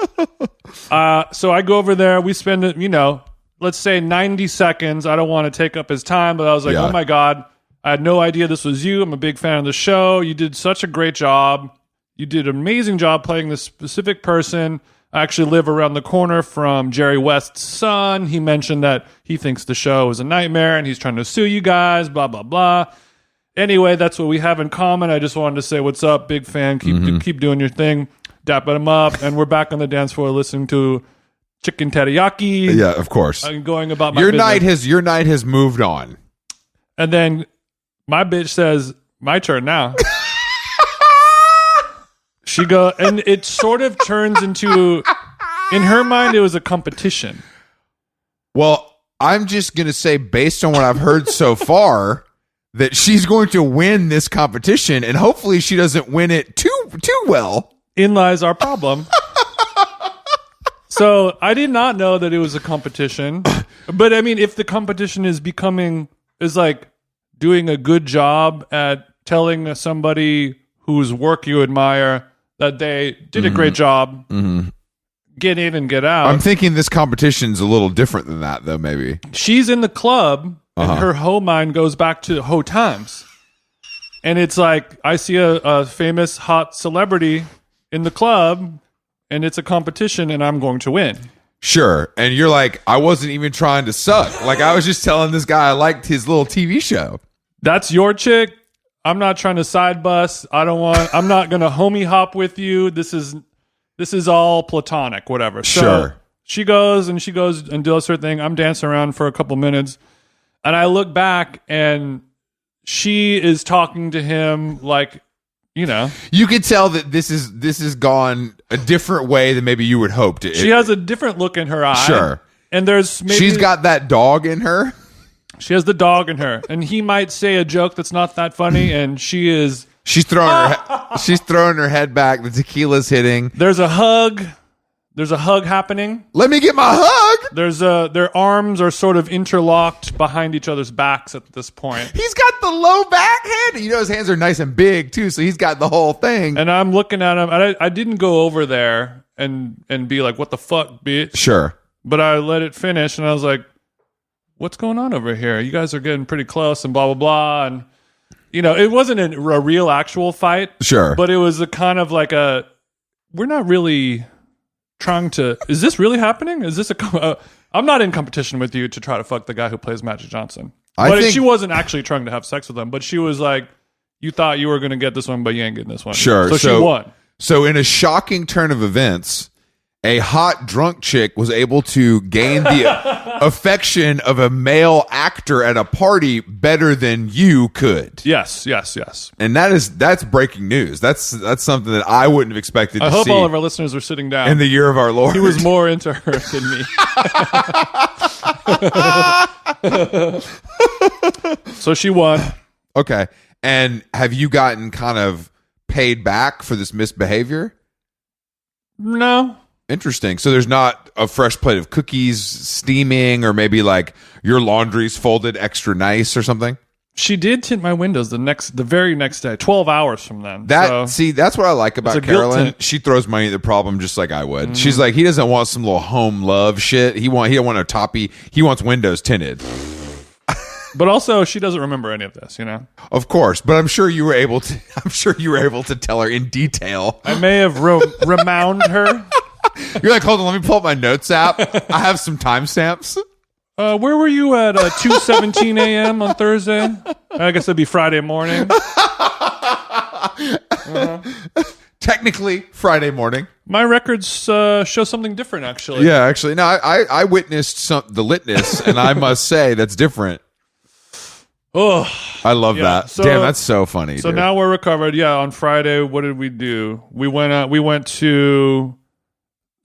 so I go over there. We spend, let's say 90 seconds. I don't want to take up his time, but I was like, oh my God, I had no idea this was you. I'm a big fan of the show. You did such a great job. You did an amazing job playing this specific person. I actually live around the corner from Jerry West's son. He mentioned that he thinks the show is a nightmare and he's trying to sue you guys, blah, blah, blah. Anyway, that's what we have in common. I just wanted to say what's up, big fan. Keep doing your thing, dapping him up, and we're back on the dance floor listening to Chicken Teriyaki. Yeah, of course. I'm going about my business. Your night has moved on. And then my bitch says, "My turn now." And it sort of turns into, in her mind, it was a competition. Well, I'm just gonna say, based on what I've heard so far, that she's going to win this competition, and hopefully she doesn't win it too well. In lies our problem. So I did not know that it was a competition. But I mean, if the competition is like doing a good job at telling somebody whose work you admire that they did a great job, get in and get out. I'm thinking this competition's a little different than that, though, maybe. She's in the club, and her hoe mind goes back to hoe times. And it's like, I see a famous hot celebrity in the club, and it's a competition, and I'm going to win. Sure. And you're like, I wasn't even trying to suck. Like, I was just telling this guy I liked his little TV show. That's your chick. I'm not trying to side bus. I'm not going to homie hop with you. This is all platonic, whatever. So sure. She goes and does her thing. I'm dancing around for a couple minutes, and I look back, and she is talking to him like, you could tell that this is gone a different way than maybe you would hope to. She has a different look in her eye. Sure. And she's got that dog in her. She has the dog in her, and he might say a joke that's not that funny, and she's throwing her head back. The tequila's hitting. There's a hug happening. Let me get my hug. Their arms are sort of interlocked behind each other's backs at this point. He's got the low backhand. His hands are nice and big too, so he's got the whole thing. And I'm looking at him. I didn't go over there and be like, "What the fuck, bitch?" Sure. But I let it finish, and I was like, what's going on over here? You guys are getting pretty close and blah, blah, blah. And, it wasn't a real actual fight. Sure. But it was a kind of like we're not really trying to, is this really happening? Is this I'm not in competition with you to try to fuck the guy who plays Magic Johnson. She wasn't actually trying to have sex with him, but she was like, you thought you were going to get this one, but you ain't getting this one. Sure. So she won. So in a shocking turn of events, a hot drunk chick was able to gain the affection of a male actor at a party better than you could. Yes. And that's breaking news. That's something that I wouldn't have expected to see. I hope all of our listeners are sitting down. In the year of our Lord. He was more into her than me. So she won. Okay. And have you gotten kind of paid back for this misbehavior? No. Interesting. So there's not a fresh plate of cookies steaming, or maybe like your laundry's folded extra nice or something? She did tint my windows the very next day, 12 hours from then. See, that's what I like about Carolyn. She throws money at the problem just like I would. She's like, he doesn't want some little home love shit. He don't want a toppy. He wants windows tinted. But also, she doesn't remember any of this, Of course, but I'm sure you were able to. I'm sure you were able to tell her in detail. I may have remound her. You're like, hold on, let me pull up my notes app. I have some timestamps. Where were you at 2:17 a.m. on Thursday? I guess it'd be Friday morning. Technically, Friday morning. My records show something different, actually. Yeah, actually, no, I witnessed the litness, and I must say that's different. Oh, I love that. So, damn, that's so funny. So dude. now we're recovered. Yeah, on Friday, what did we do? We went to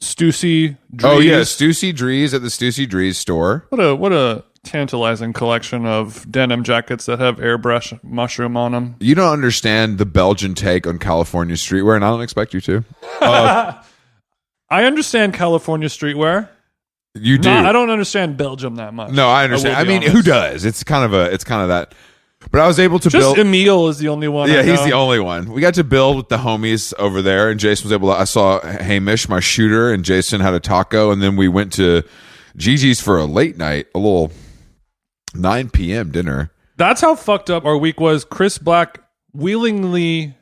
Stussy Drees. Oh yeah, Stussy Drees at the Stussy Drees store. What a tantalizing collection of denim jackets that have airbrush mushroom on them. You don't understand the Belgian take on California streetwear, and I don't expect you to. I understand California streetwear. You do. I don't understand Belgium that much. No, I understand. I mean, who does? It's kind of that. But I was able to build. Emil is the only one. Yeah, he's the only one. We got to build with the homies over there, and Jason was able to. I saw Hamish, my shooter, and Jason had a taco, and then we went to Gigi's for a late night, a little 9 p.m. dinner. That's how fucked up our week was. Chris Black made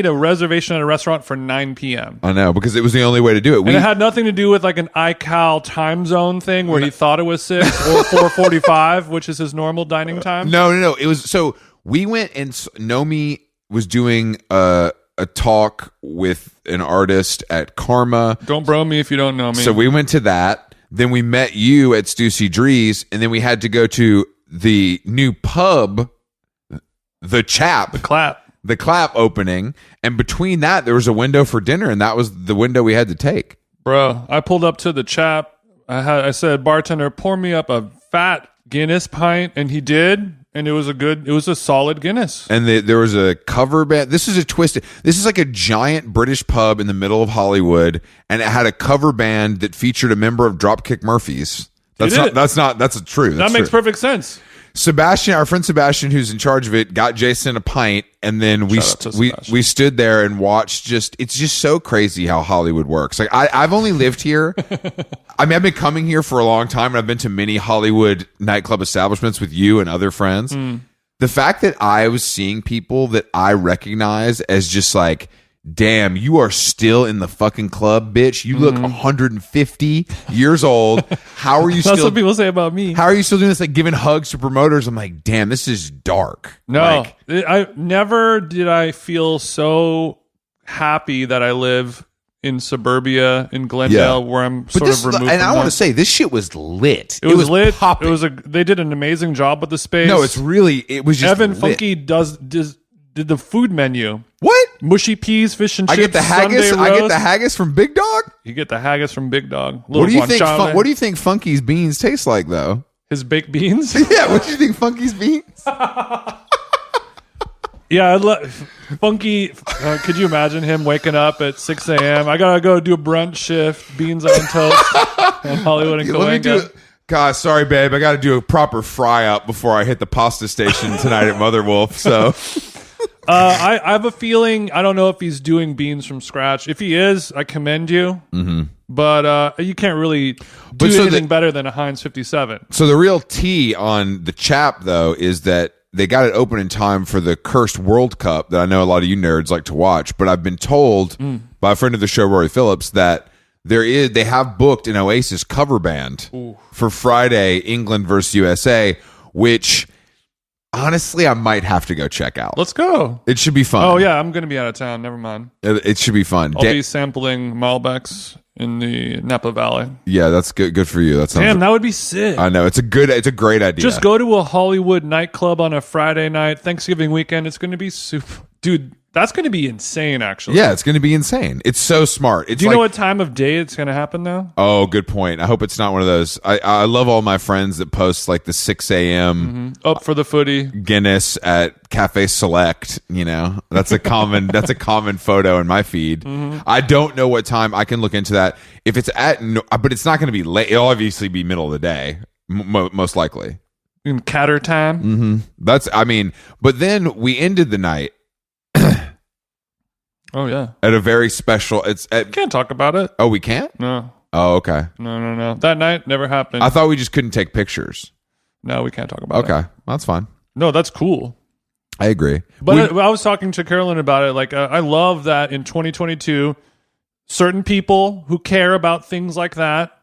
a reservation at a restaurant for 9 p.m. I know, because it was the only way to do it. And it had nothing to do with like an iCal time zone thing where he thought it was 6 or 4:45, which is his normal dining time. No. It was so we went, and Nomi was doing a talk with an artist at Karma. Don't bro me if you don't know me. So we went to that. Then we met you at Stussy Drees, and then we had to go to the new pub, the clap opening, and between that there was a window for dinner, and that was the window we had to take. Bro, I pulled up to the chap. I said, bartender, pour me up a fat Guinness pint, and he did, and it was a solid Guinness. And there was a cover band. This is like a giant British pub in the middle of Hollywood, and it had a cover band that featured a member of Dropkick Murphys. That's true. That makes perfect sense. Sebastian, our friend Sebastian, who's in charge of it, got Jason a pint, and then we stood there and watched. It's just so crazy how Hollywood works. Like I've only lived here. I mean, I've been coming here for a long time, and I've been to many Hollywood nightclub establishments with you and other friends. The fact that I was seeing people that I recognize as just like, damn, you are still in the fucking club, bitch. You look 150 years old. How are you still? That's what people say about me. How are you still doing this? Like giving hugs to promoters. I'm like, damn, this is dark. No, I never did I feel so happy that I live in suburbia in Glendale, where I'm sort of removed. And I want to say, this shit was lit. It was lit. Popping. They did an amazing job with the space. No, it was just Evan lit. Funky did the food menu. What? Mushy peas, fish and chips. I get the haggis. I get the haggis from Big Dog. You get the haggis from Big Dog. What do you think? What do you think Funky's beans taste like, though? His baked beans. Yeah. What do you think Funky's beans? Yeah, I love Funky. Could you imagine him waking up at 6 a.m.? I gotta go do a brunch shift, beans on toast, in Hollywood and Cahuenga. God, sorry, babe. I got to do a proper fry up before I hit the pasta station tonight at Mother Wolf. So. I have a feeling, I don't know if he's doing beans from scratch. If he is, I commend you. Mm-hmm. But you can't really do anything better than a Heinz 57. So the real tea on the chap, though, is that they got it open in time for the cursed World Cup that I know a lot of you nerds like to watch. But I've been told by a friend of the show, Rory Phillips, that they have booked an Oasis cover band for Friday, England versus USA, which... honestly, I might have to go check out. Let's go. It should be fun. Oh, yeah. I'm going to be out of town. Never mind. It should be fun. I'll be sampling Malbecs in the Napa Valley. Yeah, that's good. Good for you. That sounds. Damn, that would be sick. I know it's a great idea. Just go to a Hollywood nightclub on a Friday night, Thanksgiving weekend. It's going to be super, dude. That's going to be insane, actually. Yeah, it's going to be insane. It's so smart. Do you know what time of day it's going to happen, though? Oh, good point. I hope it's not one of those. I love all my friends that post like the 6 a.m. Up for the footy Guinness at Cafe Select. You know, that's a common photo in my feed. I don't know what time. I can look into that. If it's but it's not going to be late. It'll obviously be middle of the day, most likely. In Qatar time. But then we ended the night. Oh yeah, at a very special. Can't talk about it. Oh, we can't. No. Oh, okay. No. That night never happened. I thought we just couldn't take pictures. No, we can't talk about it. Okay, that's fine. No, that's cool. I agree. But I was talking to Carolyn about it. Like, I love that in 2022, certain people who care about things like that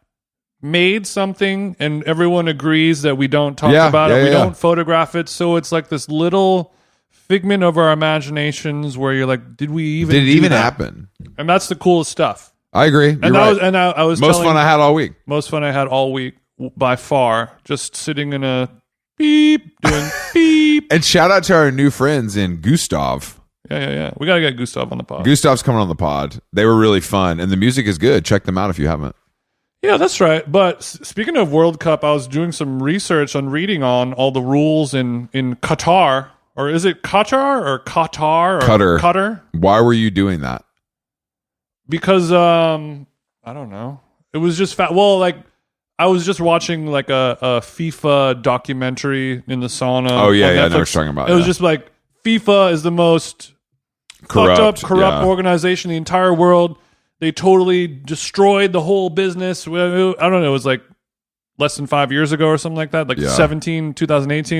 made something, and everyone agrees that we don't talk about it. We don't photograph it. So it's like this little figment of our imaginations where you're like, did it even happen? And that's the coolest stuff. I agree. I was most fun I had all week. Most fun I had all week by far. Just sitting in a beep, doing beep. And shout out to our new friends in Gustav. Yeah. We got to get Gustav on the pod. Gustav's coming on the pod. They were really fun, and the music is good. Check them out if you haven't. Yeah, that's right. But speaking of World Cup, I was doing some research on reading on all the rules in Qatar. Or is it Qatar or Qatar? Or Qatar? Why were you doing that? Because, I don't know. It was just I was just watching like a FIFA documentary in the sauna. Oh, yeah, I know what you're talking about. It was just like, FIFA is the most corrupt organization in the entire world. They totally destroyed the whole business. I don't know. It was like less than 5 years ago or something like that. Like 2018,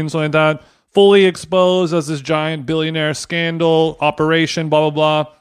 something like that. Fully exposed as this giant billionaire scandal operation, blah, blah, blah.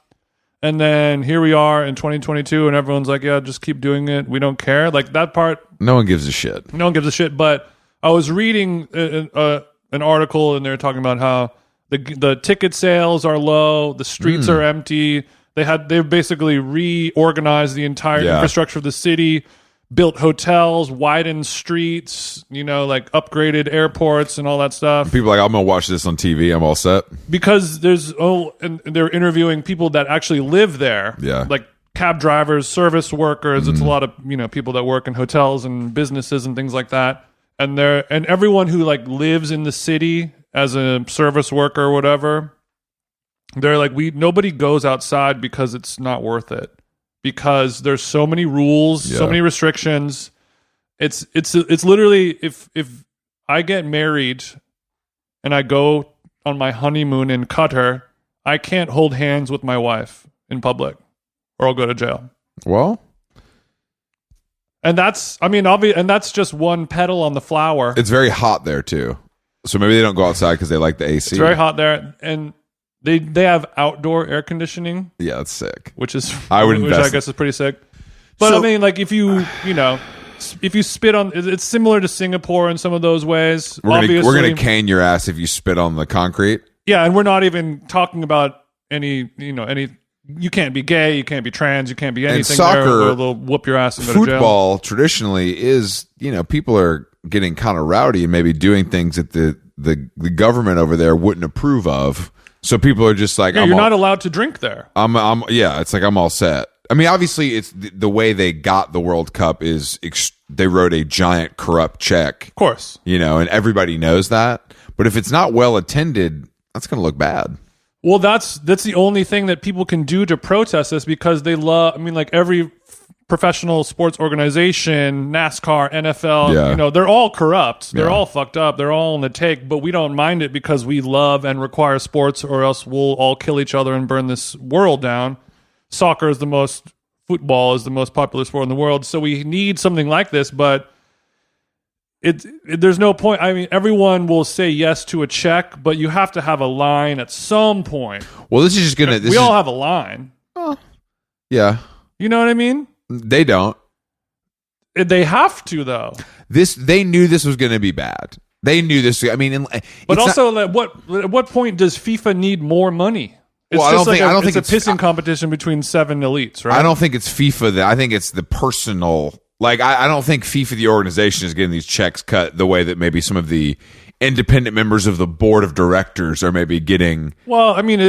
And then here we are in 2022, and everyone's like, yeah, just keep doing it. We don't care. Like that part. No one gives a shit. No one gives a shit. But I was reading an article, and they're talking about how the ticket sales are low. The streets are empty. They've basically reorganized the entire infrastructure of the city, built hotels, widened streets, like upgraded airports and all that stuff. People are like, I'm gonna watch this on TV. I'm all set. Because and they're interviewing people that actually live there. Yeah. Like cab drivers, service workers. It's a lot of people that work in hotels and businesses and things like that. And everyone who like lives in the city as a service worker or whatever, they're like, nobody goes outside because it's not worth it. Because there's so many rules, so many restrictions. It's literally if I get married and I go on my honeymoon in Qatar, I can't hold hands with my wife in public, or I'll go to jail. Well, and that's and that's just one petal on the flower. It's very hot there too, so maybe they don't go outside because they like the AC. It's very hot there, and They have outdoor air conditioning. Yeah, that's sick. Which is I guess is pretty sick. But if you spit on, it's similar to Singapore in some of those ways. We're gonna cane your ass if you spit on the concrete. Yeah, and we're not even talking about any. You can't be gay, you can't be trans, you can't be anything. And soccer, they'll whoop your ass and go to jail. Football traditionally is, people are getting kind of rowdy and maybe doing things that the government over there wouldn't approve of. So people are just like, you're not allowed to drink there. It's like I'm all set. I mean, obviously, it's the way they got the World Cup is they wrote a giant corrupt check, of course, and everybody knows that. But if it's not well attended, that's going to look bad. Well, that's the only thing that people can do to protest this, because they love. I mean, like every professional sports organization, NASCAR, NFL, they're all corrupt. They're all fucked up. They're all in the take, but we don't mind it because we love and require sports, or else we'll all kill each other and burn this world down. Football is the most popular sport in the world. So we need something like this, but there's no point. I mean, everyone will say yes to a check, but you have to have a line at some point. Well, this is just going to... We all have a line. Oh, yeah. You know what I mean? They don't. They have to, though. They knew this was going to be bad. They knew this. I mean, but also, at what point does FIFA need more money? It's Well, just I don't think it's a pissing competition between 7 elites, right? I don't think it's FIFA. I think it's the personal. Like, I don't think FIFA, the organization, is getting these checks cut the way that maybe some of the independent members of the board of directors are maybe getting. Well, I mean,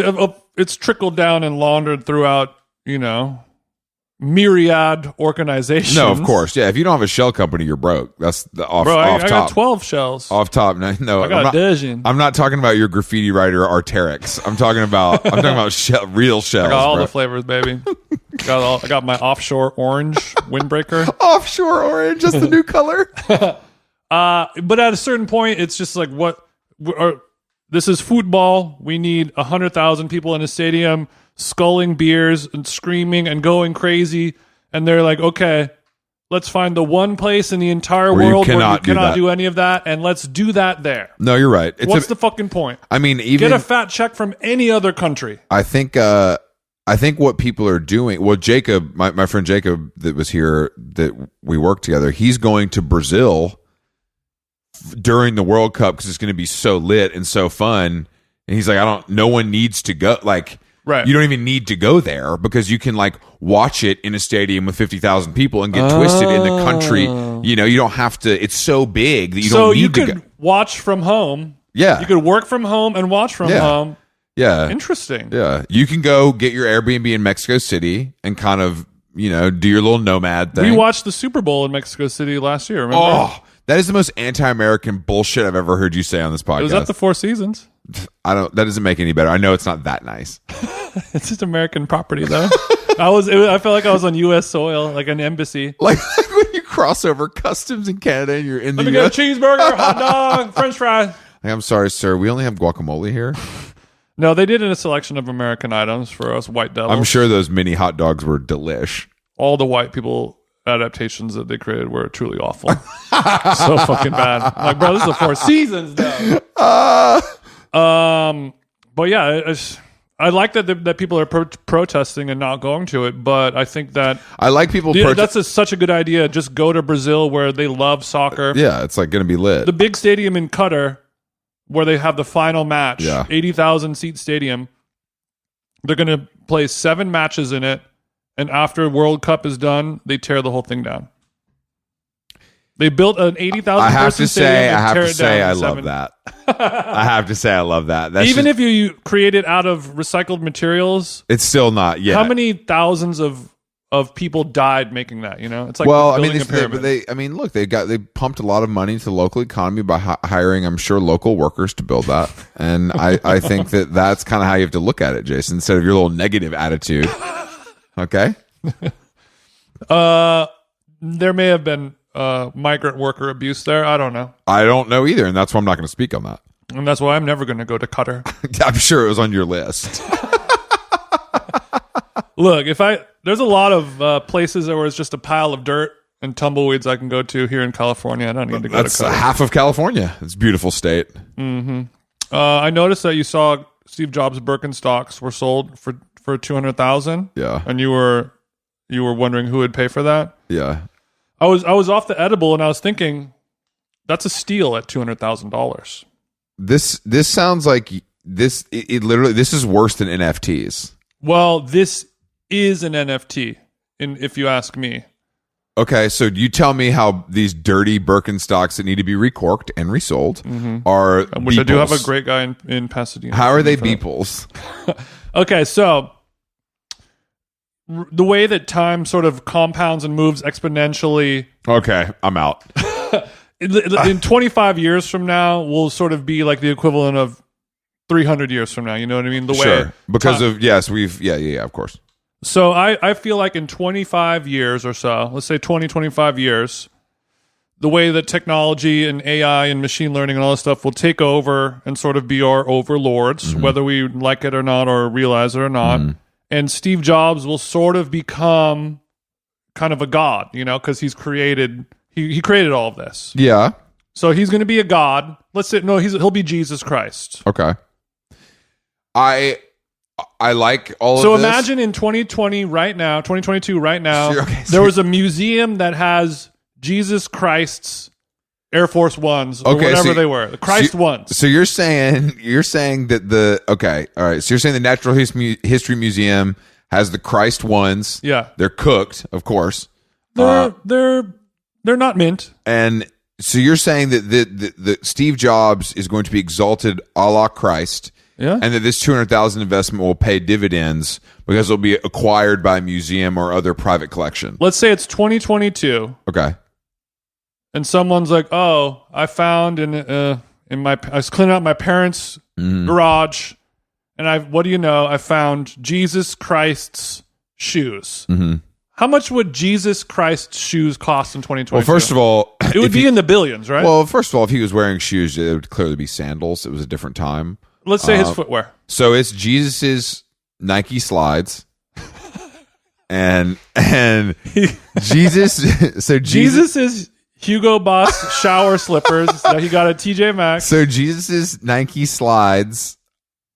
it's trickled down and laundered throughout, myriad organizations. No, of course, yeah. If you don't have a shell company, you're broke. That's the off. Bro, off I top. got 12 shells. Off top, no. I got a dozen. I'm not talking about your graffiti writer Arterix. I'm talking about real shells. I got all bro. the flavors, baby. I got my offshore orange windbreaker. Offshore orange, that's the new color. But at a certain point, it's just like this is football. We need 100,000 people in a stadium sculling beers and screaming and going crazy. And they're like, okay, let's find the one place in the entire world where you cannot do any of that, and let's do that there. No, you're right. What's the fucking point? I mean, even get a fat check from any other country. I think what people are doing. Well, Jacob, my friend Jacob, that was here that we worked together. He's going to Brazil during the World Cup because it's going to be so lit and so fun. And he's like, no one needs to go. Like, right. You don't even need to go there because you can like watch it in a stadium with 50,000 people and get twisted in the country. You don't have to. It's so big that you don't need to go. So you could watch from home. Yeah. You could work from home and watch from home. Yeah. Interesting. Yeah. You can go get your Airbnb in Mexico City and kind of, do your little nomad thing. We watched the Super Bowl in Mexico City last year, remember? Oh, that is the most anti-American bullshit I've ever heard you say on this podcast. It was at the Four Seasons. That doesn't make it any better. I know it's not that nice. It's just American property, though. I felt like I was on U.S. soil, like an embassy. Like when you cross over customs in Canada and you're in Let the me US. get a cheeseburger, hot dog, French fry. Like, I'm sorry, sir. We only have guacamole here. No, they did a selection of American items for us white devils. I'm sure those mini hot dogs were delish. All the white people adaptations that they created were truly awful. So fucking bad. Like, bro, this is the Four Seasons, though. But yeah, I like that people are protesting and not going to it, but I think that I like people. That's such a good idea. Just go to Brazil where they love soccer. Yeah, it's like going to be lit. The big stadium in Qatar, where they have the final match, 80,000 seat stadium. They're going to play 7 matches in it, and after World Cup is done, they tear the whole thing down. They built an 80,000 person stadium. I have to say, I love that. I have to say, I love that. That's even if you create it out of recycled materials, it's still not. Yeah. How many thousands of people died making that? It's like building a pyramid. They pumped a lot of money into the local economy by hiring, I'm sure, local workers to build that. And I think that's kind of how you have to look at it, Jason, instead of your little negative attitude. Okay. There may have been migrant worker abuse there. I don't know. I don't know either, and that's why I'm not going to speak on that. And that's why I'm never going to go to Qatar. I'm sure it was on your list. Look, there's a lot of places where it's just a pile of dirt and tumbleweeds I can go to here in California. I don't need to go to Qatar. That's half of California. It's a beautiful state. Mm-hmm. I noticed that you saw Steve Jobs Birkenstocks were sold for $200,000. Yeah, and you were wondering who would pay for that. Yeah. I was off the edible and I was thinking that's a steal at $200,000. This sounds like this. It literally, this is worse than NFTs. Well, this is an NFT, if you ask me. Okay, so you tell me how these dirty Birkenstocks that need to be recorked and resold are. Which Beeples. I do have a great guy in Pasadena. How are they Beeples? Okay, so the way that time sort of compounds and moves exponentially. Okay, I'm out. In 25 years from now, will sort of be like the equivalent of 300 years from now. You know what I mean? Sure. Because of, yes, of course. So I feel like in 25 years or so, let's say 25 years, the way that technology and AI and machine learning and all this stuff will take over and sort of be our overlords, whether we like it or not or realize it or not. And Steve Jobs will sort of become kind of a god, because he's created, he created all of this. Yeah. So he's going to be a god. Let's say, no, he'll be Jesus Christ. Okay. I like all of this. So imagine in 2022 right now, Sure, okay, there was a museum that has Jesus Christ's Air Force Ones or whatever they were, the Christ ones. So you're saying that all right. So you're saying the Natural History Museum has the Christ ones. Yeah, they're cooked, of course. They're not mint. And so you're saying that the Steve Jobs is going to be exalted a la Christ. Yeah. And that this $200,000 investment will pay dividends because it'll be acquired by a museum or other private collection. Let's say it's 2022. Okay. And someone's like, "Oh, I found I was cleaning out my parents' garage, and I found Jesus Christ's shoes." Mm-hmm. How much would Jesus Christ's shoes cost in 2022? Well, first of all, it would be in the billions, right? Well, first of all, if he was wearing shoes, it would clearly be sandals. It was a different time. Let's say his footwear. So it's Jesus's Nike slides, and Jesus. So Jesus is Hugo Boss shower slippers that he got at TJ Maxx. So Jesus's Nike slides.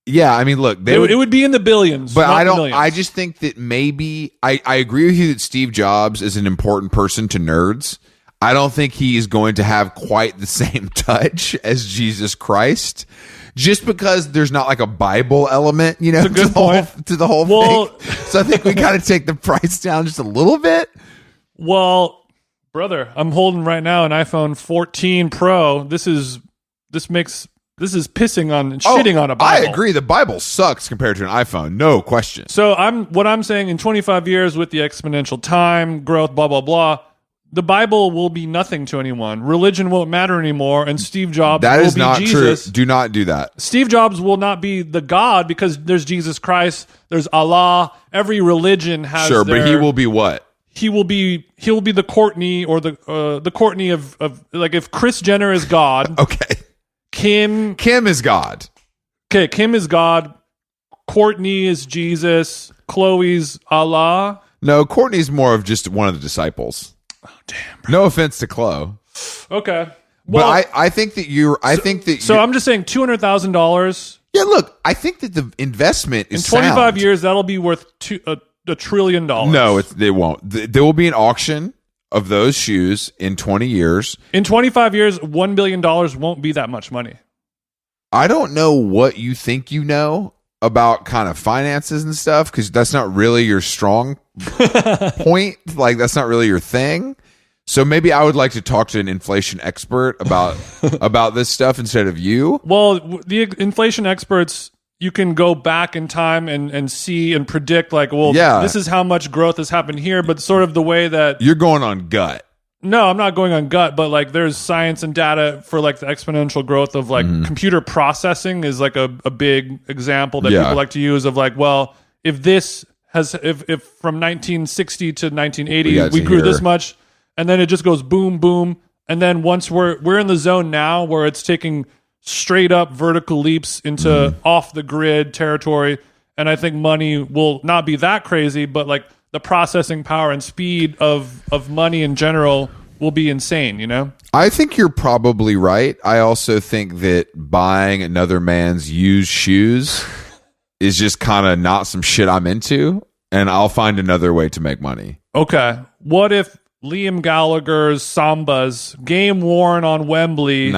Yeah, I mean, look, it would be in the billions, but I don't. Millions. I just think that maybe I agree with you that Steve Jobs is an important person to nerds. I don't think he is going to have quite the same touch as Jesus Christ. Just because there's not like a Bible element, to the whole thing. So I think we got to take the price down just a little bit. Well, brother, I'm holding right now an iPhone 14 Pro. This is pissing on and shitting on a Bible. I agree. The Bible sucks compared to an iPhone, no question. So what I'm saying in 25 years with the exponential time growth, blah blah blah. The Bible will be nothing to anyone. Religion won't matter anymore, and Steve Jobs will be Jesus. That is not true. Do not do that. Steve Jobs will not be the God because there's Jesus Christ, there's Allah. Every religion has but he will be what? He will be the Courtney or the Courtney of like if Kris Jenner is God. Okay. Kim is God. Okay, Kim is God. Courtney is Jesus. Chloe's Allah. No, Courtney's more of just one of the disciples. Oh, damn. Bro. No offense to Chloe. Okay. Well, but I think that So I'm just saying $200,000. Yeah, look, I think that the investment is in 25 sound. years that'll be worth $1 trillion. No, they won't. There will be an auction of those shoes in 20 years. In 25 years, $1 billion won't be that much money. I don't know what you think you know about kind of finances and stuff because that's not really your strong point. Like that's not really your thing. So maybe I would like to talk to an inflation expert about this stuff instead of you. Well, the inflation experts, you can go back in time and see and predict like, well, this is how much growth has happened here, but sort of the way that you're going on gut. No, I'm not going on gut, but like there's science and data for like the exponential growth of like computer processing is like a big example that people like to use of like, well, if from 1960 to 1980 we grew this much, and then it just goes boom, boom, and then once we're in the zone now where it's taking straight up vertical leaps into off the grid territory, and I think money will not be that crazy, but like the processing power and speed of money in general will be insane, I think you're probably right. I also think that buying another man's used shoes is just kind of not some shit I'm into, and I'll find another way to make money. Okay. What if Liam Gallagher's Sambas game worn on Wembley if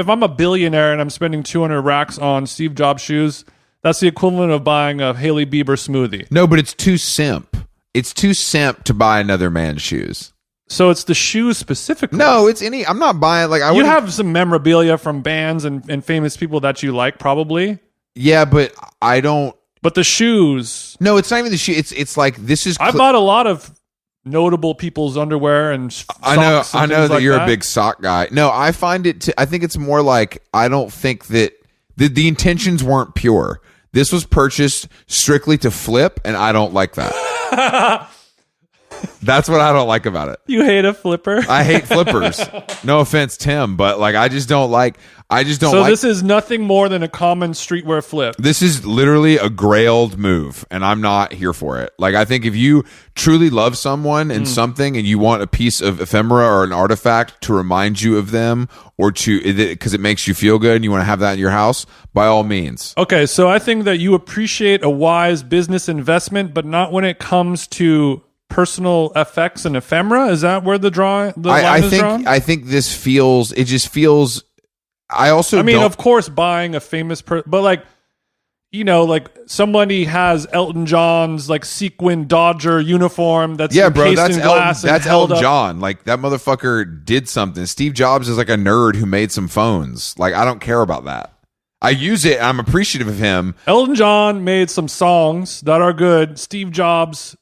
I'm a billionaire and I'm spending 200 racks on Steve Jobs shoes, that's the equivalent of buying a Hailey Bieber smoothie. No, but it's too simp. It's too simp to buy another man's shoes. So it's the shoes specifically. No, it's any. I'm not buying like I would have some memorabilia from bands and famous people that you like, probably. Yeah, but I don't. But the shoes. No, it's not even the shoe. It's like this is. I bought a lot of notable people's underwear and socks. I know that like you're a big sock guy. No, I find it. I think it's more like I don't think that the intentions weren't pure. This was purchased strictly to flip, and I don't like that. That's what I don't like about it. You hate a flipper? I hate flippers. No offense, Tim, but like I just don't like. So this is nothing more than a common streetwear flip. This is literally a grailed move, and I'm not here for it. Like I think if you truly love someone and something, and you want a piece of ephemera or an artifact to remind you of them, or because it makes you feel good, and you want to have that in your house, by all means. Okay, so I think that you appreciate a wise business investment, but not when it comes to personal effects and ephemera? Is that where the line is drawn? I think this feels. It just feels. I mean, of course, buying a famous person, but like, you know, like somebody has Elton John's like sequin Dodger uniform that's encased in glass. That's Elton John. Like that motherfucker did something. Steve Jobs is like a nerd who made some phones. Like I don't care about that. I use it. I'm appreciative of him. Elton John made some songs that are good. Steve Jobs.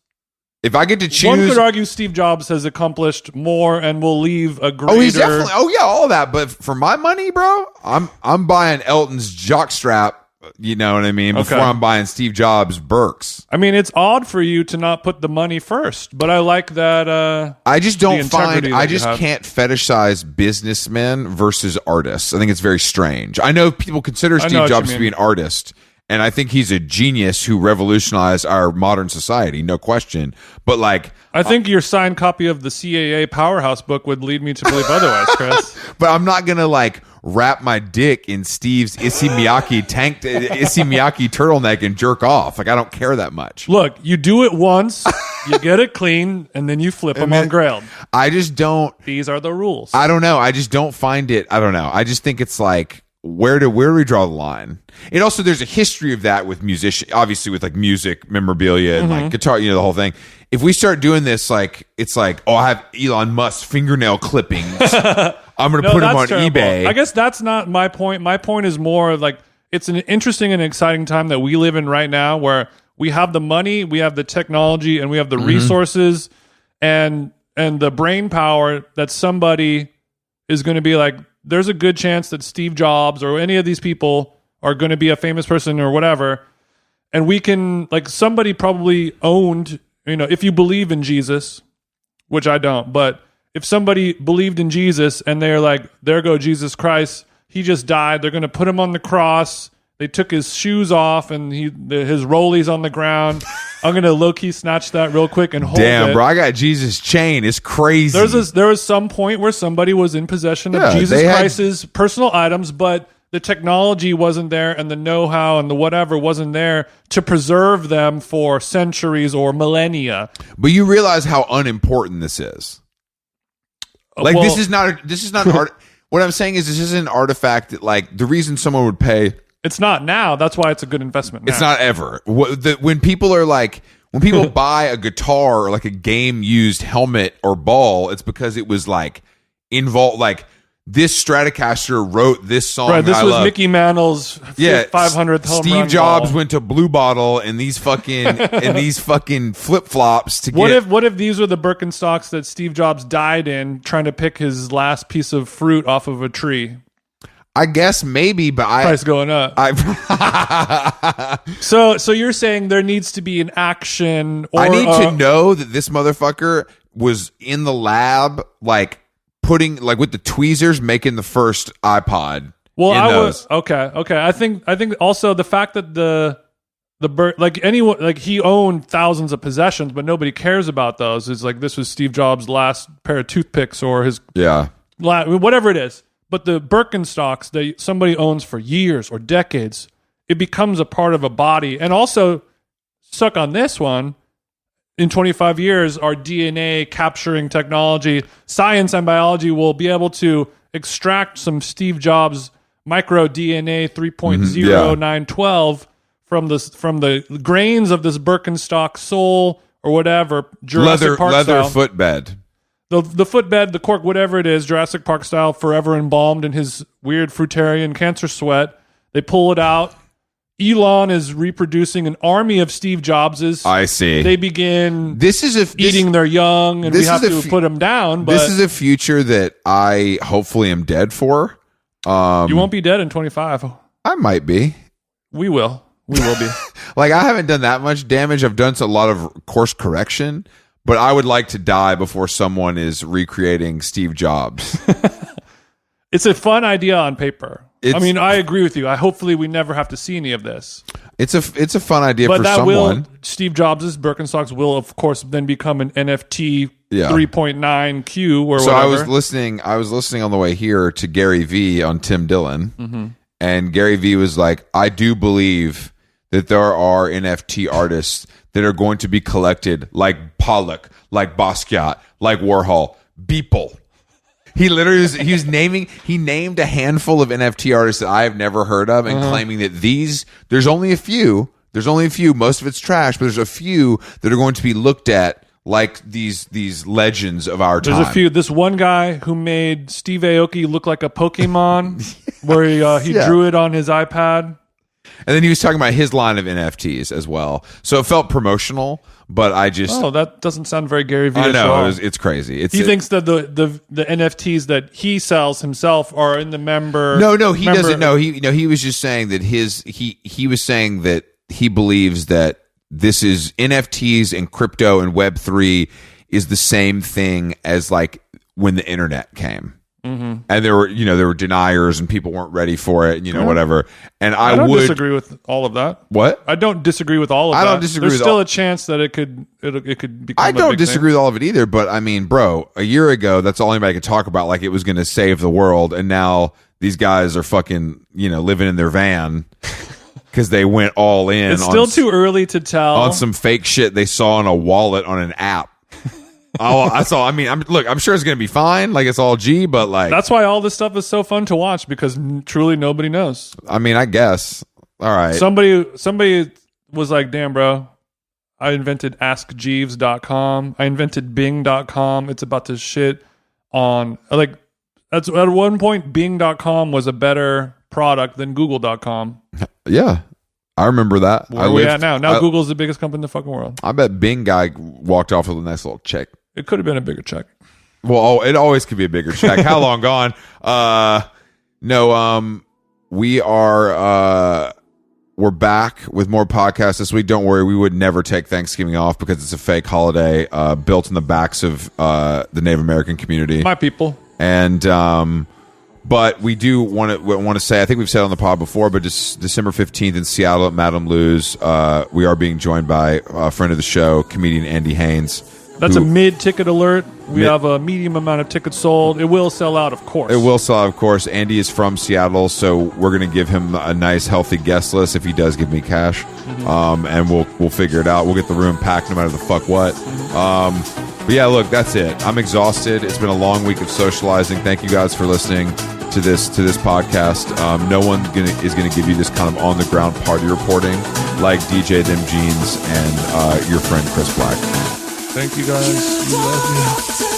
If I get to choose, one could argue Steve Jobs has accomplished more and will leave a greater. Oh, he's definitely. Oh yeah, all that. But for my money, bro, I'm buying Elton's jockstrap. You know what I mean? Before I'm buying Steve Jobs Birks. I mean, it's odd for you to not put the money first, but I like that. I just don't find. I just can't fetishize businessmen versus artists. I think it's very strange. I know people consider Steve Jobs to be an artist, and I think he's a genius who revolutionized our modern society, no question. But like, I think your signed copy of the CAA Powerhouse book would lead me to believe otherwise, Chris. But I'm not gonna like wrap my dick in Steve's Issey Miyake turtleneck and jerk off. Like I don't care that much. Look, you do it once, you get it clean, and then you flip them on grilled. I just don't. These are the rules. I don't know. I just don't find it. I don't know. I just think it's like where do we draw the line? And also, there's a history of that with musicians, obviously with like music memorabilia and like guitar. You know, the whole thing. If we start doing this, like it's like, oh, I have Elon Musk's fingernail clippings. I'm going to put them on eBay. I guess that's not my point. My point is more like it's an interesting and exciting time that we live in right now where we have the money, we have the technology, and we have the resources and the brain power that somebody is going to be like, there's a good chance that Steve Jobs or any of these people are going to be a famous person or whatever. And we can, like, somebody probably owned, you know, if you believe in Jesus, which I don't, but if somebody believed in Jesus and they're like, there go Jesus Christ, he just died, they're going to put him on the cross, they took his shoes off and his rollies on the ground. I'm going to low-key snatch that real quick and hold it. Damn, bro, I got Jesus' chain. It's crazy. There was some point where somebody was in possession of Jesus Christ's personal items, but the technology wasn't there and the know-how and the whatever wasn't there to preserve them for centuries or millennia. But you realize how unimportant this is. Like, this is not an art. What I'm saying is this isn't an artifact that, like, the reason someone would pay. It's not now. That's why it's a good investment now. It's not ever. When people are like, when people buy a guitar or like a game used helmet or ball, it's because it was like involved, like, this Stratocaster wrote this song. Right, this was Mickey Mantle's 500th home Steve run Jobs ball. went to Blue Bottle and these fucking flip flops to get. What if these were the Birkenstocks that Steve Jobs died in, trying to pick his last piece of fruit off of a tree? I guess maybe, but price going up. So you're saying there needs to be an action. Or I need to know that this motherfucker was in the lab, like, putting, like, with the tweezers, making the first iPod. Well, I was okay. I think also the fact that like anyone, like, he owned thousands of possessions, but nobody cares about those. It's like this was Steve Jobs' last pair of toothpicks or his whatever it is. But the Birkenstocks that somebody owns for years or decades, it becomes a part of a body. And also, suck on this one. In 25 years, our DNA capturing technology, science and biology will be able to extract some Steve Jobs micro DNA 3.0912 from the grains of this Birkenstock sole or whatever, Jurassic Park leather style. footbed. The footbed, the cork, whatever it is, Jurassic Park style, forever embalmed in his weird fruitarian cancer sweat. They pull it out. Elon is reproducing an army of Steve Jobses. I see. They begin eating their young, and we have to put them down. But this is a future that I hopefully am dead for. You won't be dead in 25. I might be. We will. We will be. Like, I haven't done that much damage. I've done a lot of course correction, but I would like to die before someone is recreating Steve Jobs. It's a fun idea on paper. I mean, I agree with you. Hopefully we never have to see any of this. It's a fun idea for someone. Steve Jobs' Birkenstocks will, of course, then become an NFT 3.9Q or whatever. So I was listening on the way here to Gary Vee on Tim Dillon, and Gary Vee was like, I do believe that there are NFT artists that are going to be collected like Pollock, like Basquiat, like Warhol. Beeple. He literally he named a handful of NFT artists that I have never heard of and claiming that there's only a few, most of it's trash, but there's a few that are going to be looked at like these legends of our time. There's a few. This one guy who made Steve Aoki look like a Pokemon, where he drew it on his iPad. And then he was talking about his line of NFTs as well. So it felt promotional, but I just... Oh, that doesn't sound very Gary Vee. I know, it's crazy. He thinks that the NFTs that he sells himself are in the member... No, he doesn't know. He was just saying that he was saying that he believes that this is NFTs and crypto and Web3 is the same thing as like when the internet came. Mm-hmm. And there were deniers and people weren't ready for it, and whatever. And I don't disagree with all of that. What? I don't disagree with all of that. I don't disagree. There's still a chance that it could become. I don't disagree with all of it either. But I mean, bro, a year ago, that's all anybody could talk about, like it was going to save the world, and now these guys are fucking living in their van because they went all in. It's still too early to tell on some fake shit they saw in a wallet on an app. I'm sure it's going to be fine. Like, it's all G, but like... That's why all this stuff is so fun to watch, because truly nobody knows. I mean, I guess. All right. Somebody was like, damn, bro, I invented AskJeeves.com. I invented Bing.com. It's about to shit on... Like, at one point, Bing.com was a better product than Google.com. Yeah. I remember that. Where are we at now? Now Google's the biggest company in the fucking world. I bet Bing guy walked off with a nice little check. It could have been a bigger check. Well, it always could be a bigger check. How long gone? We are we're back with more podcasts this week. Don't worry, we would never take Thanksgiving off because it's a fake holiday built in the backs of the Native American community. My people. And but we do want to say, I think we've said on the pod before, but just December 15th in Seattle at Madame Lou's, we are being joined by a friend of the show, comedian Andy Haynes. That's a mid-ticket alert. We have a medium amount of tickets sold. It will sell out, of course. It will sell out, of course. Andy is from Seattle, so we're going to give him a nice, healthy guest list if he does give me cash. Mm-hmm. And we'll figure it out. We'll get the room packed no matter the fuck what. But yeah, look, that's it. I'm exhausted. It's been a long week of socializing. Thank you guys for listening to this podcast. No one is going to give you this kind of on-the-ground party reporting like DJ Them Jeans and your friend Chris Black. Thank you guys. We love you.